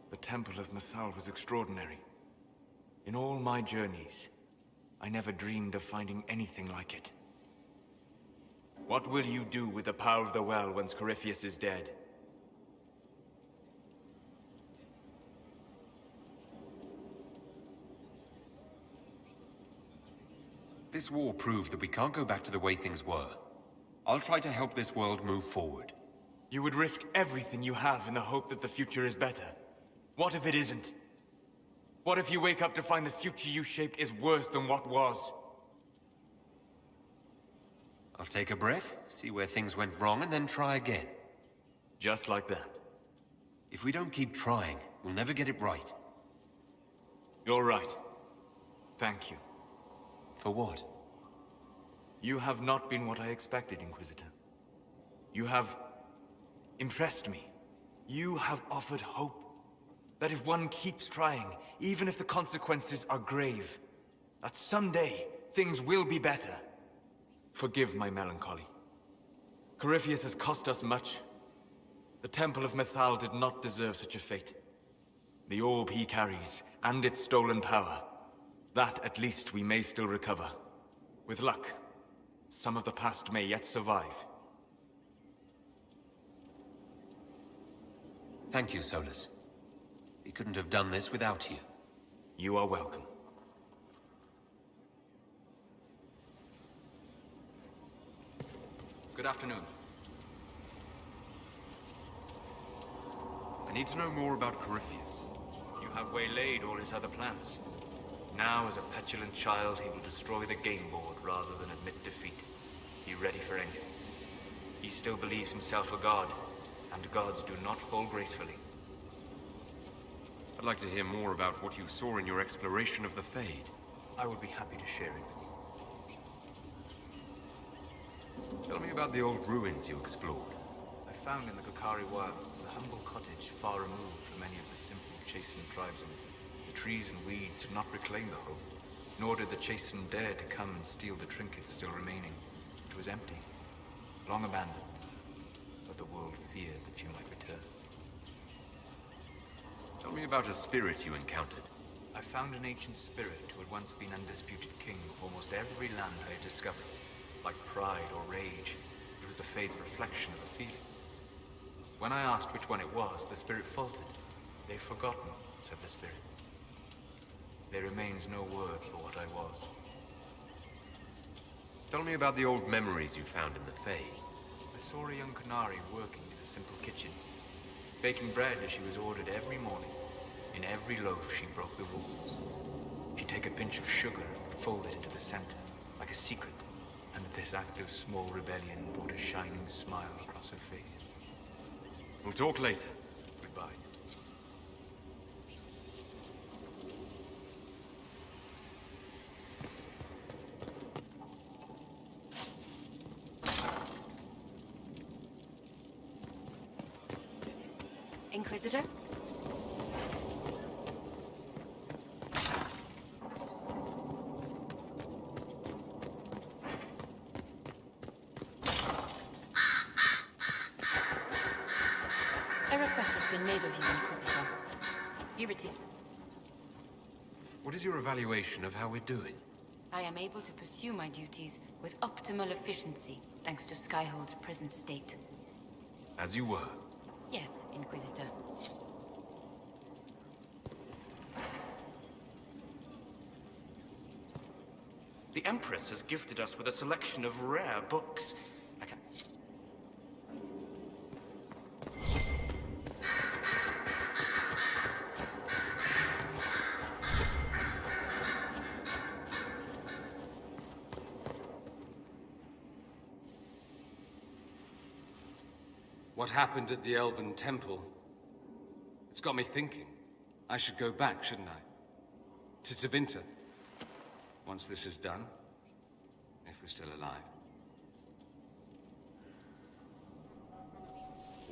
Speaker 3: The Temple of Mythal was extraordinary. In all my journeys, I never dreamed of finding anything like it. What will you do with the power of the well once Corypheus is dead?
Speaker 2: This war proved that we can't go back to the way things were. I'll try to help this world move forward.
Speaker 3: You would risk everything you have in the hope that the future is better. What if it isn't? What if you wake up to find the future you shaped is worse than what was?
Speaker 2: I'll take a breath, see where things went wrong, and then try again.
Speaker 3: Just like that.
Speaker 2: If we don't keep trying, we'll never get it right.
Speaker 3: You're right. Thank you.
Speaker 2: For what?
Speaker 3: You have not been what I expected, Inquisitor. You have impressed me. You have offered hope. That if one keeps trying, even if the consequences are grave, that someday things will be better. Forgive my melancholy. Corypheus has cost us much. The Temple of Mythal did not deserve such a fate. The orb he carries, and its stolen power, that at least we may still recover. With luck, some of the past may yet survive.
Speaker 2: Thank you, Solus. We couldn't have done this without you.
Speaker 3: You are welcome.
Speaker 5: Good afternoon.
Speaker 2: I need to know more about Corypheus.
Speaker 3: You have waylaid all his other plans. Now, as a petulant child, he will destroy the game board rather than admit defeat. Be ready for anything. He still believes himself a god, and gods do not fall gracefully.
Speaker 2: I'd like to hear more about what you saw in your exploration of the Fade.
Speaker 3: I would be happy to share it with you.
Speaker 2: Tell me about the old ruins you explored.
Speaker 3: I found in the Kokari wilds a humble cottage far removed from many of the simple, chastened tribesmen. The trees and weeds did not reclaim the home, nor did the chastened dare to come and steal the trinkets still remaining. It was empty, long abandoned, but the world feared that you might return.
Speaker 2: Tell me about a spirit you encountered.
Speaker 3: I found an ancient spirit who had once been undisputed king of almost every land I had discovered. Like pride or rage, it was the Fade's reflection of a feeling. When I asked which one it was, the spirit faltered. "They've forgotten," said the spirit. There remains no word for what I was.
Speaker 2: Tell me about the old memories you found in the Fade.
Speaker 3: I saw a young Canary working in a simple kitchen, baking bread as she was ordered every morning. In every loaf, she broke the rules. She'd take a pinch of sugar and fold it into the center, like a secret, and this act of small rebellion brought a shining smile across her face.
Speaker 2: We'll talk later.
Speaker 3: Goodbye.
Speaker 11: Inquisitor?
Speaker 7: A request has been made of you, Inquisitor. Here it is.
Speaker 2: What is your evaluation of how we're doing?
Speaker 7: I am able to pursue my duties with optimal efficiency, thanks to Skyhold's present state.
Speaker 2: As you were.
Speaker 7: Yes, Inquisitor.
Speaker 16: The Empress has gifted us with a selection of rare books. I can...
Speaker 14: What happened at the Elven Temple? It's got me thinking. I should go back, shouldn't I? To Tevinter. Once this is done. If we're still alive.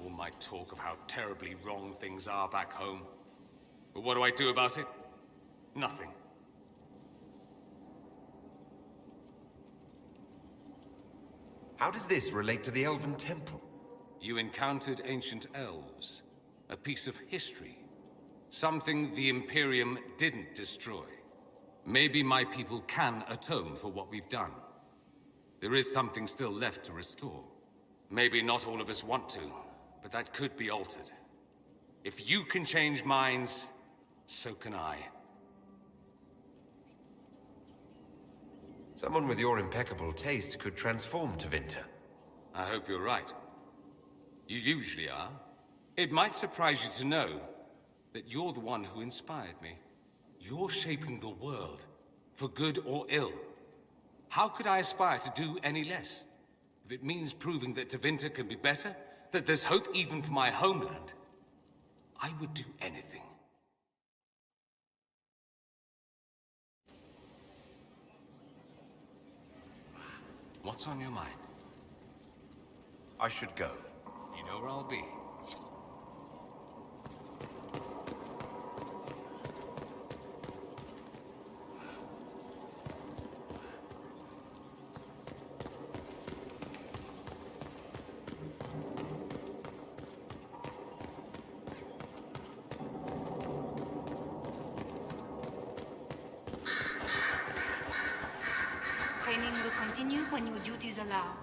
Speaker 14: All my talk of how terribly wrong things are back home. But what do I do about it? Nothing.
Speaker 2: How does this relate to the Elven Temple?
Speaker 14: You encountered ancient elves. A piece of history. Something the Imperium didn't destroy. Maybe my people can atone for what we've done. There is something still left to restore. Maybe not all of us want to, but that could be altered. If you can change minds, so can I.
Speaker 2: Someone with your impeccable taste could transform Tevinter.
Speaker 14: I hope you're right. You usually are. It might surprise you to know that you're the one who inspired me. You're shaping the world, for good or ill. How could I aspire to do any less? If it means proving that Tevinter can be better, that there's hope even for my homeland, I would do anything. What's on your mind?
Speaker 2: I should go.
Speaker 14: You know where I'll be.
Speaker 11: Training will continue when your duties allow.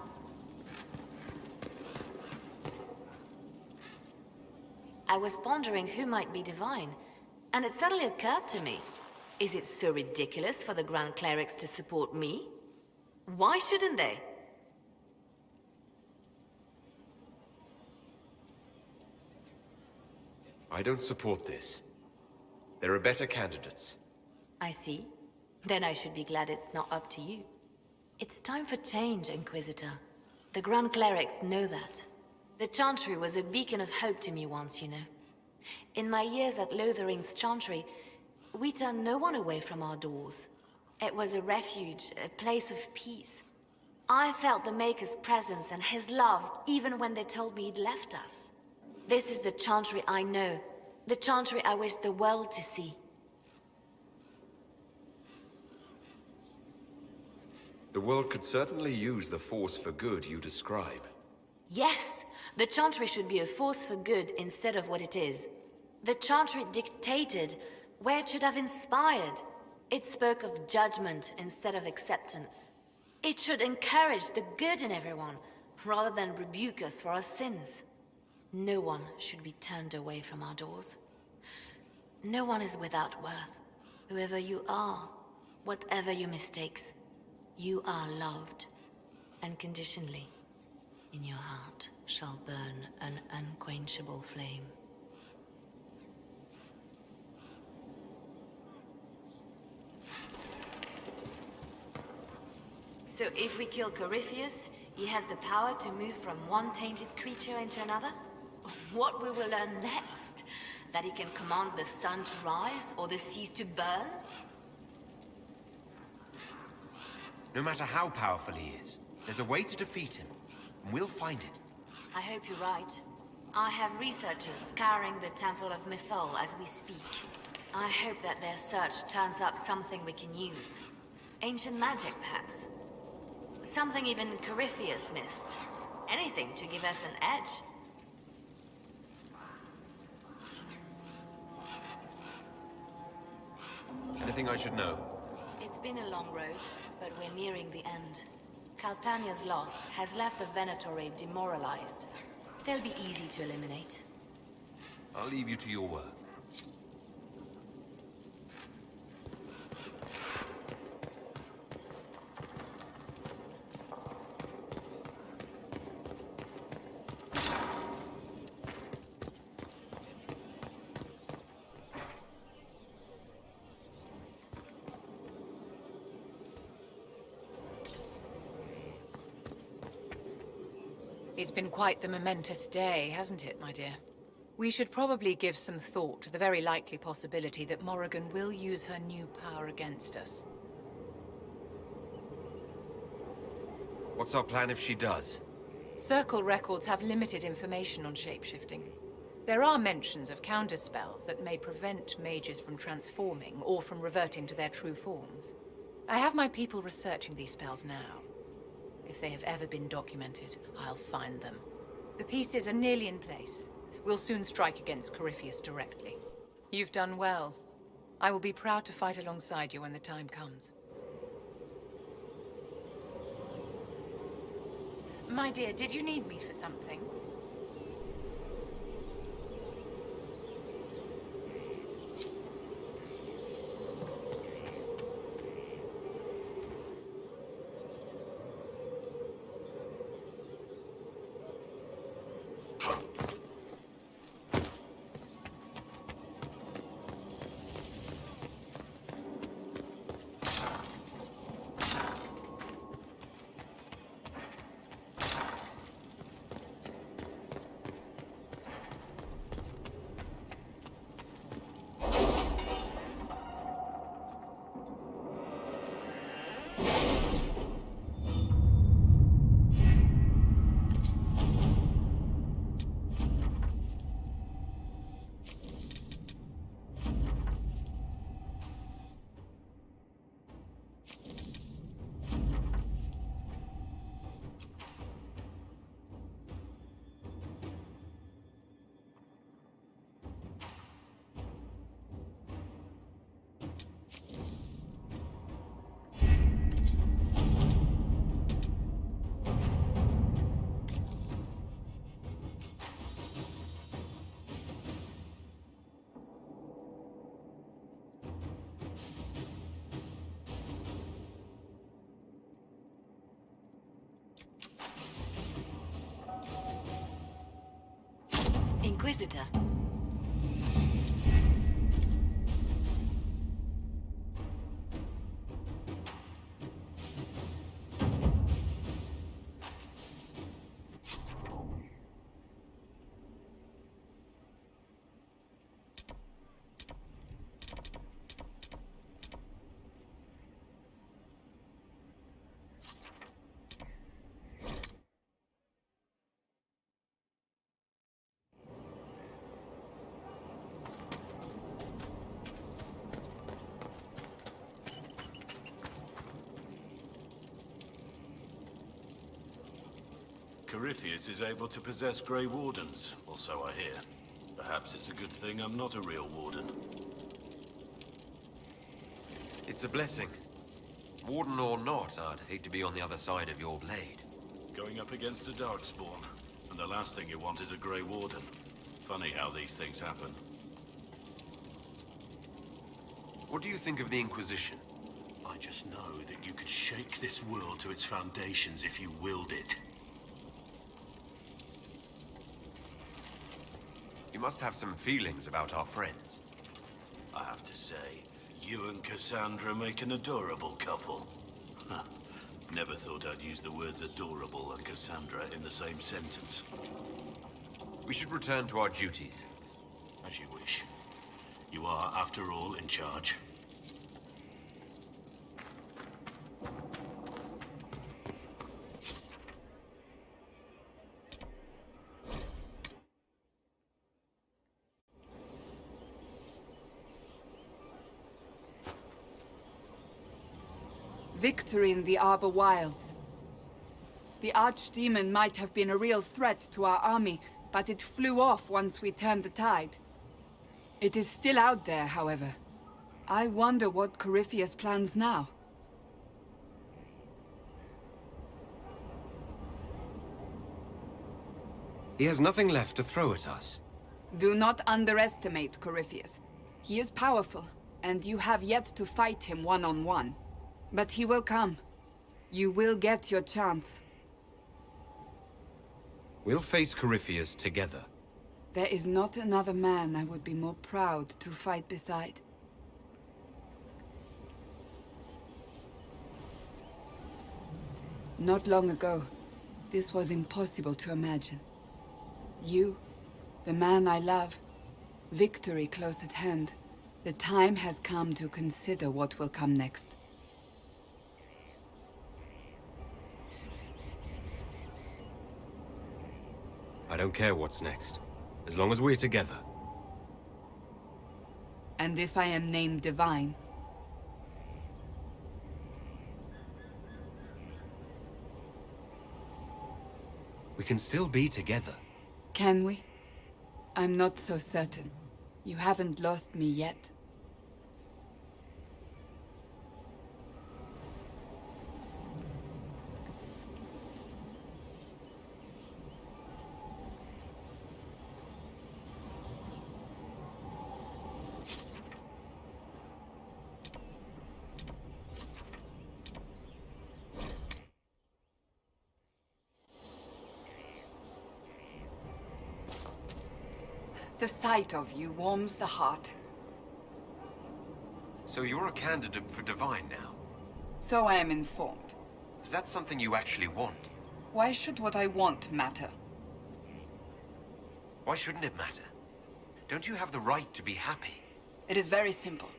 Speaker 1: I was pondering who might be divine, and it suddenly occurred to me. Is it so ridiculous for the Grand Clerics to support me? Why shouldn't they?
Speaker 2: I don't support this. There are better candidates.
Speaker 1: I see. Then I should be glad it's not up to you. It's time for change, Inquisitor.
Speaker 17: The Grand Clerics know that. The Chantry was a beacon of hope to me once, you know. In my years at Lothering's Chantry, we turned no one away from our doors. It was a refuge, a place of peace. I felt the Maker's presence and his love even when they told me he'd left us. This is the Chantry I know. The Chantry I wish the world to see.
Speaker 2: The world could certainly use the force for good you describe.
Speaker 17: Yes, the Chantry should be a force for good instead of what it is. The Chantry dictated where it should have inspired. It spoke of judgment instead of acceptance. It should encourage the good in everyone, rather than rebuke us for our sins. No one should be turned away from our doors. No one is without worth. Whoever you are, whatever your mistakes, you are loved, unconditionally. In your heart shall burn an unquenchable flame. So if we kill Corypheus, he has the power to move from one tainted creature into another? What we will learn next? That he can command the sun to rise or the seas to burn?
Speaker 2: No matter how powerful he is, there's a way to defeat him, and we'll find it.
Speaker 17: I hope you're right. I have researchers scouring the Temple of Mythol as we speak. I hope that their search turns up something we can use. Ancient magic, perhaps. Something even Corypheus missed. Anything to give us an edge.
Speaker 2: Anything I should know?
Speaker 17: It's been a long road, but we're nearing the end. Calpurnia's loss has left the Venatori demoralized. They'll be easy to eliminate.
Speaker 2: I'll leave you to your work.
Speaker 18: It's been quite the momentous day, hasn't it, my dear? We should probably give some thought to the very likely possibility that Morrigan will use her new power against us.
Speaker 2: What's our plan if she does?
Speaker 18: Circle records have limited information on shapeshifting. There are mentions of counterspells that may prevent mages from transforming or from reverting to their true forms. I have my people researching these spells now. If they have ever been documented, I'll find them. The pieces are nearly in place. We'll soon strike against Corypheus directly. You've done well. I will be proud to fight alongside you when the time comes. My dear, did you need me for something?
Speaker 17: Inquisitor.
Speaker 8: Corypheus is able to possess Grey Wardens, or so I hear. Perhaps it's a good thing I'm not a real Warden.
Speaker 2: It's a blessing. Warden or not, I'd hate to be on the other side of your blade.
Speaker 8: Going up against a Darkspawn, and the last thing you want is a Grey Warden. Funny how these things happen.
Speaker 2: What do you think of the Inquisition?
Speaker 8: I just know that you could shake this world to its foundations if you willed it.
Speaker 2: You must have some feelings about our friends.
Speaker 8: I have to say, you and Cassandra make an adorable couple. Huh. Never thought I'd use the words adorable and Cassandra in the same sentence.
Speaker 2: We should return to our duties.
Speaker 8: As you wish. You are, after all, in charge.
Speaker 6: Victory in the Arbor Wilds. The Archdemon might have been a real threat to our army, but it flew off once we turned the tide. It is still out there, however. I wonder what Corypheus plans now.
Speaker 2: He has nothing left to throw at us.
Speaker 6: Do not underestimate Corypheus. He is powerful, and you have yet to fight him one-on-one. But he will come. You will get your chance.
Speaker 2: We'll face Corypheus together.
Speaker 6: There is not another man I would be more proud to fight beside. Not long ago, this was impossible to imagine. You, the man I love, victory close at hand. The time has come to consider what will come next.
Speaker 2: I don't care what's next, as long as we're together.
Speaker 6: And if I am named Divine?
Speaker 2: We can still be together.
Speaker 6: Can we? I'm not so certain. You haven't lost me yet. The sight of you warms the heart.
Speaker 2: So you're a candidate for Divine now?
Speaker 6: So I am informed.
Speaker 2: Is that something you actually want?
Speaker 6: Why should what I want matter?
Speaker 2: Why shouldn't it matter? Don't you have the right to be happy?
Speaker 6: It is very simple.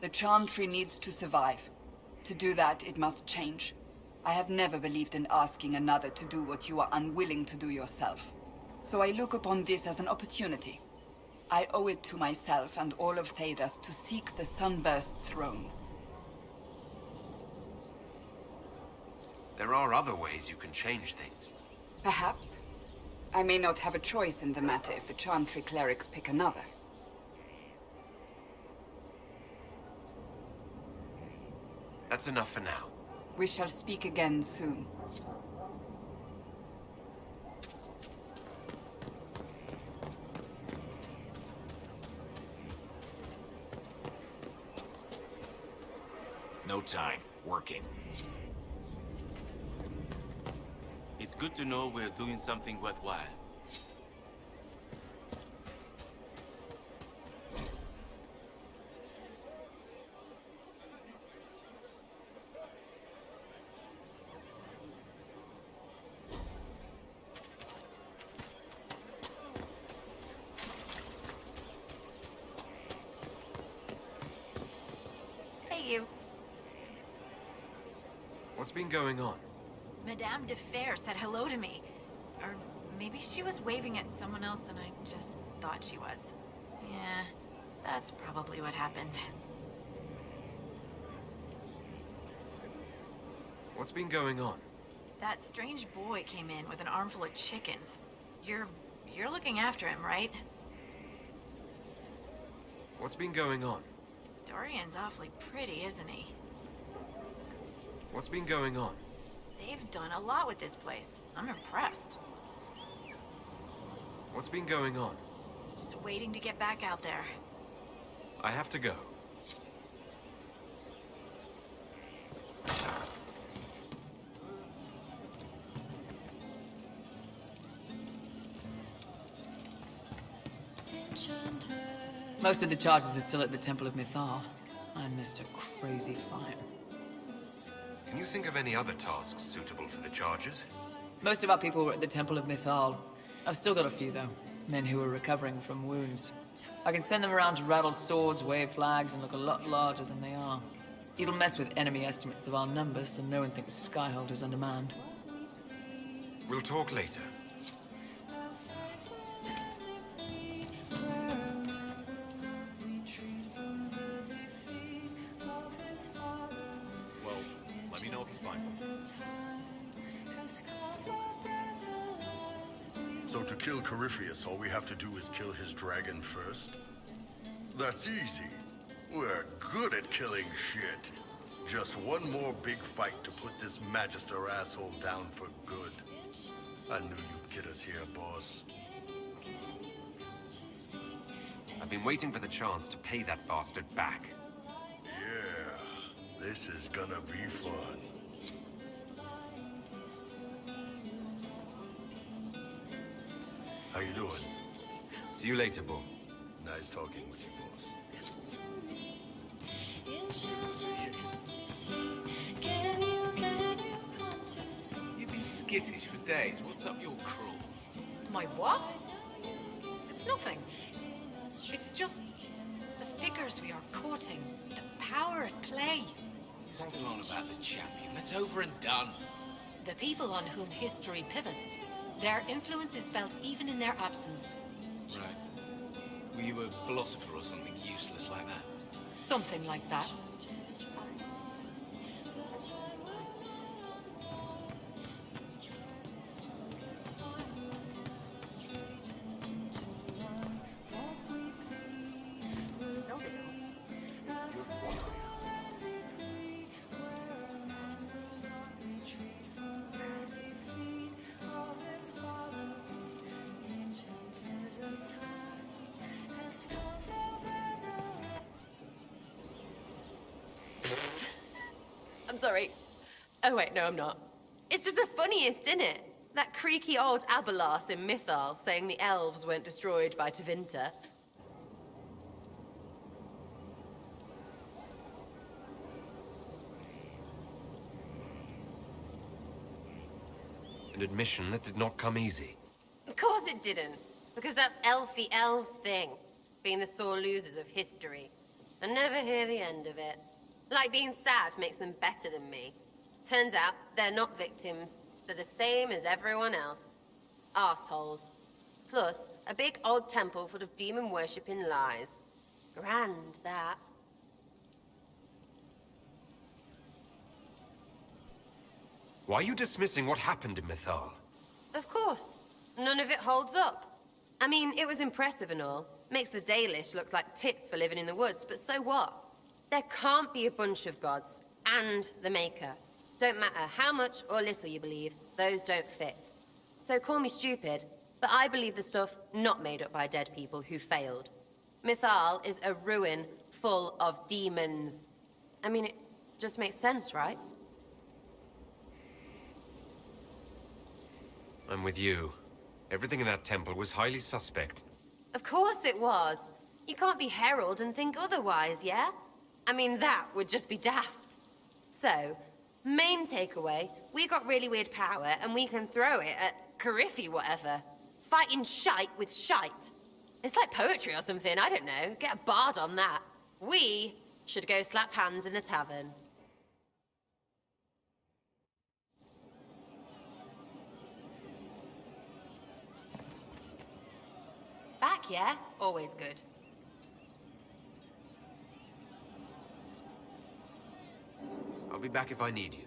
Speaker 6: The Chantry needs to survive. To do that, it must change. I have never believed in asking another to do what you are unwilling to do yourself. So I look upon this as an opportunity. I owe it to myself and all of Thedas to seek the Sunburst throne.
Speaker 2: There are other ways you can change things.
Speaker 6: Perhaps. I may not have a choice in the matter if the Chantry clerics pick another.
Speaker 2: That's enough for now.
Speaker 6: We shall speak again soon.
Speaker 8: No time. Working.
Speaker 16: It's good to know we're doing something worthwhile.
Speaker 13: Hey, you.
Speaker 2: What's been going on?
Speaker 13: Madame de Fer said hello to me. Or maybe she was waving at someone else and I just thought she was. Yeah, that's probably what happened.
Speaker 2: What's been going on?
Speaker 13: That strange boy came in with an armful of chickens. You're looking after him, right?
Speaker 2: What's been going on?
Speaker 13: Dorian's awfully pretty, isn't he?
Speaker 2: What's been going on?
Speaker 13: They've done a lot with this place. I'm impressed.
Speaker 2: What's been going on?
Speaker 13: Just waiting to get back out there.
Speaker 2: I have to go.
Speaker 19: Most of the charges are still at the Temple of Mythal. I'm Mr. Crazy Fire.
Speaker 2: Can you think of any other tasks suitable for the charges?
Speaker 19: Most of our people were at the Temple of Mythal. I've still got a few, though. Men who are recovering from wounds. I can send them around to rattle swords, wave flags, and look a lot larger than they are. It'll mess with enemy estimates of our numbers, so no one thinks Skyhold is undermanned.
Speaker 2: We'll talk later.
Speaker 20: Well, let me know if you find one.
Speaker 21: So to kill Corypheus, all we have to do is kill his dragon first? That's easy. We're good at killing shit. Just one more big fight to put this Magister asshole down for good. I knew you'd get us here, boss.
Speaker 2: I've been waiting for the chance to pay that bastard back.
Speaker 21: Yeah, this is gonna be fun. How you doing?
Speaker 2: See you later, Bull.
Speaker 21: Nice talking with you, boss.
Speaker 5: You've been skittish for days. What's up your crawl?
Speaker 18: My what? It's nothing. It's just the figures we are courting, the power at play.
Speaker 5: Still on about the champion. That's over and done.
Speaker 1: The people on whom history pivots. Their influence is felt even in their absence.
Speaker 5: Right. Were you a philosopher or something useless like that?
Speaker 1: Something like that.
Speaker 7: I'm sorry. Oh wait, no I'm not. It's just the funniest, isn't it? That creaky old Abelas in Mythal saying the elves weren't destroyed by Tevinter.
Speaker 2: An admission that did not come easy.
Speaker 7: Of course it didn't. Because that's elfy elves thing. Being the sore losers of history. And never hear the end of it. Like being sad makes them better than me. Turns out they're not victims. They're the same as everyone else. Arseholes. Plus, a big old temple full of demon-worshipping lies. Grand, that.
Speaker 2: Why are you dismissing what happened in Mythal?
Speaker 7: Of course. None of it holds up. I mean, it was impressive and all. Makes the Dalish look like tits for living in the woods, but so what? There can't be a bunch of gods, and the Maker. Don't matter how much or little you believe, those don't fit. So call me stupid, but I believe the stuff not made up by dead people who failed. Mythal is a ruin full of demons. I mean, it just makes sense, right?
Speaker 2: I'm with you. Everything in that temple was highly suspect.
Speaker 7: Of course it was. You can't be Herald and think otherwise, yeah? I mean, that would just be daft. So, main takeaway, we got really weird power and we can throw it at Corypheus whatever. Fighting shite with shite. It's like poetry or something, I don't know. Get a bard on that. We should go slap hands in the tavern. Back, yeah? Always good.
Speaker 2: I'll be back if I need you.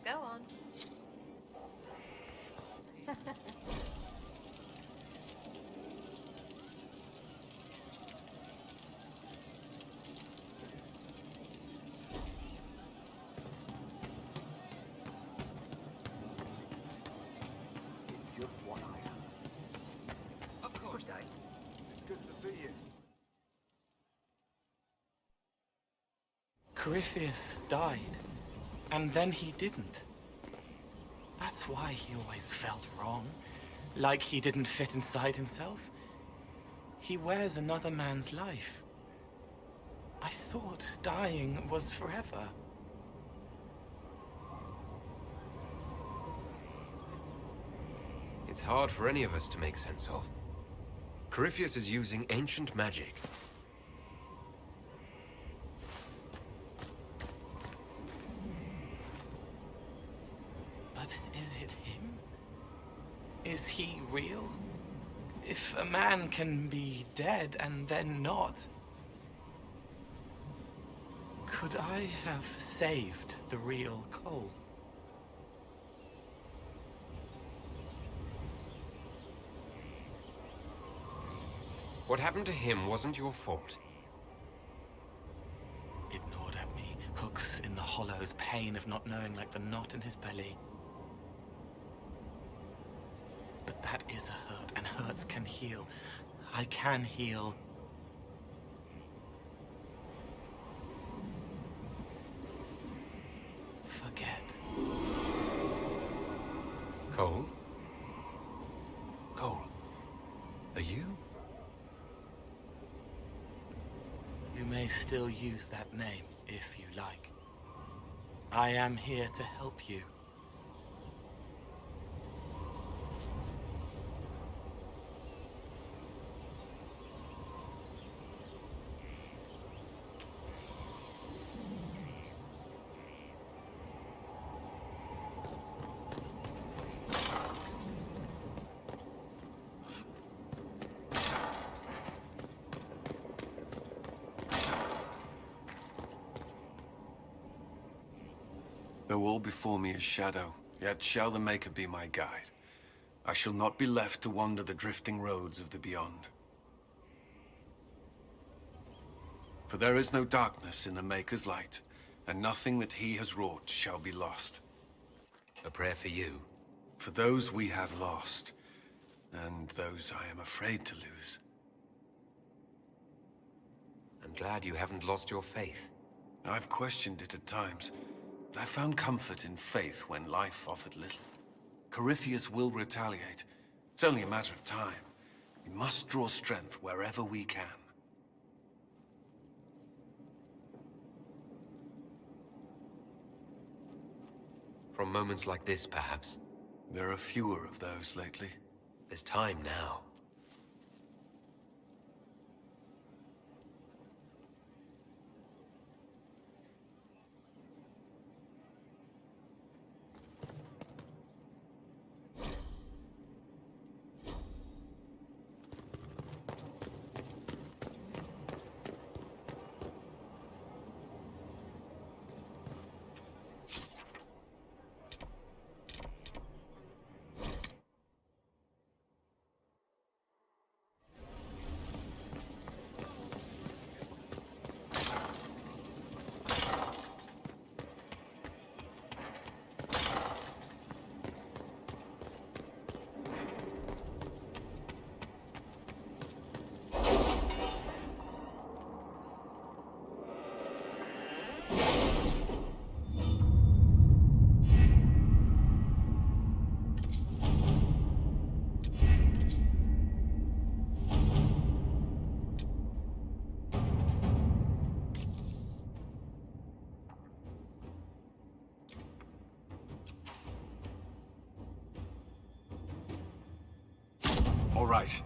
Speaker 7: Go on.
Speaker 10: Just what I am.
Speaker 4: Of course.
Speaker 10: Good day. It's good to see you.
Speaker 22: Corypheus died, and then he didn't. That's why he always felt wrong, like he didn't fit inside himself. He wears another man's life. I thought dying was forever.
Speaker 2: It's hard for any of us to make sense of. Corypheus is using ancient magic.
Speaker 22: But is it him? Is he real? If a man can be dead and then not, could I have saved the real Cole?
Speaker 2: What happened to him wasn't your fault.
Speaker 22: It gnawed at me, hooks in the hollows, pain of not knowing like the knot in his belly. But that is a hurt, and hurts can heal. I can heal. Forget.
Speaker 2: Cole? Cole, are you?
Speaker 22: You may still use that name, if you like. I am here to help you.
Speaker 23: Though all before me is shadow, yet shall the Maker be my guide. I shall not be left to wander the drifting roads of the beyond. For there is no darkness in the Maker's light, and nothing that he has wrought shall be lost.
Speaker 2: A prayer for you.
Speaker 23: For those we have lost, and those I am afraid to lose.
Speaker 2: I'm glad you haven't lost your faith.
Speaker 23: I've questioned it at times, but I found comfort in faith when life offered little. Corypheus will retaliate. It's only a matter of time. We must draw strength wherever we can.
Speaker 2: From moments like this, perhaps.
Speaker 23: There are fewer of those lately.
Speaker 2: There's time now.
Speaker 23: All right.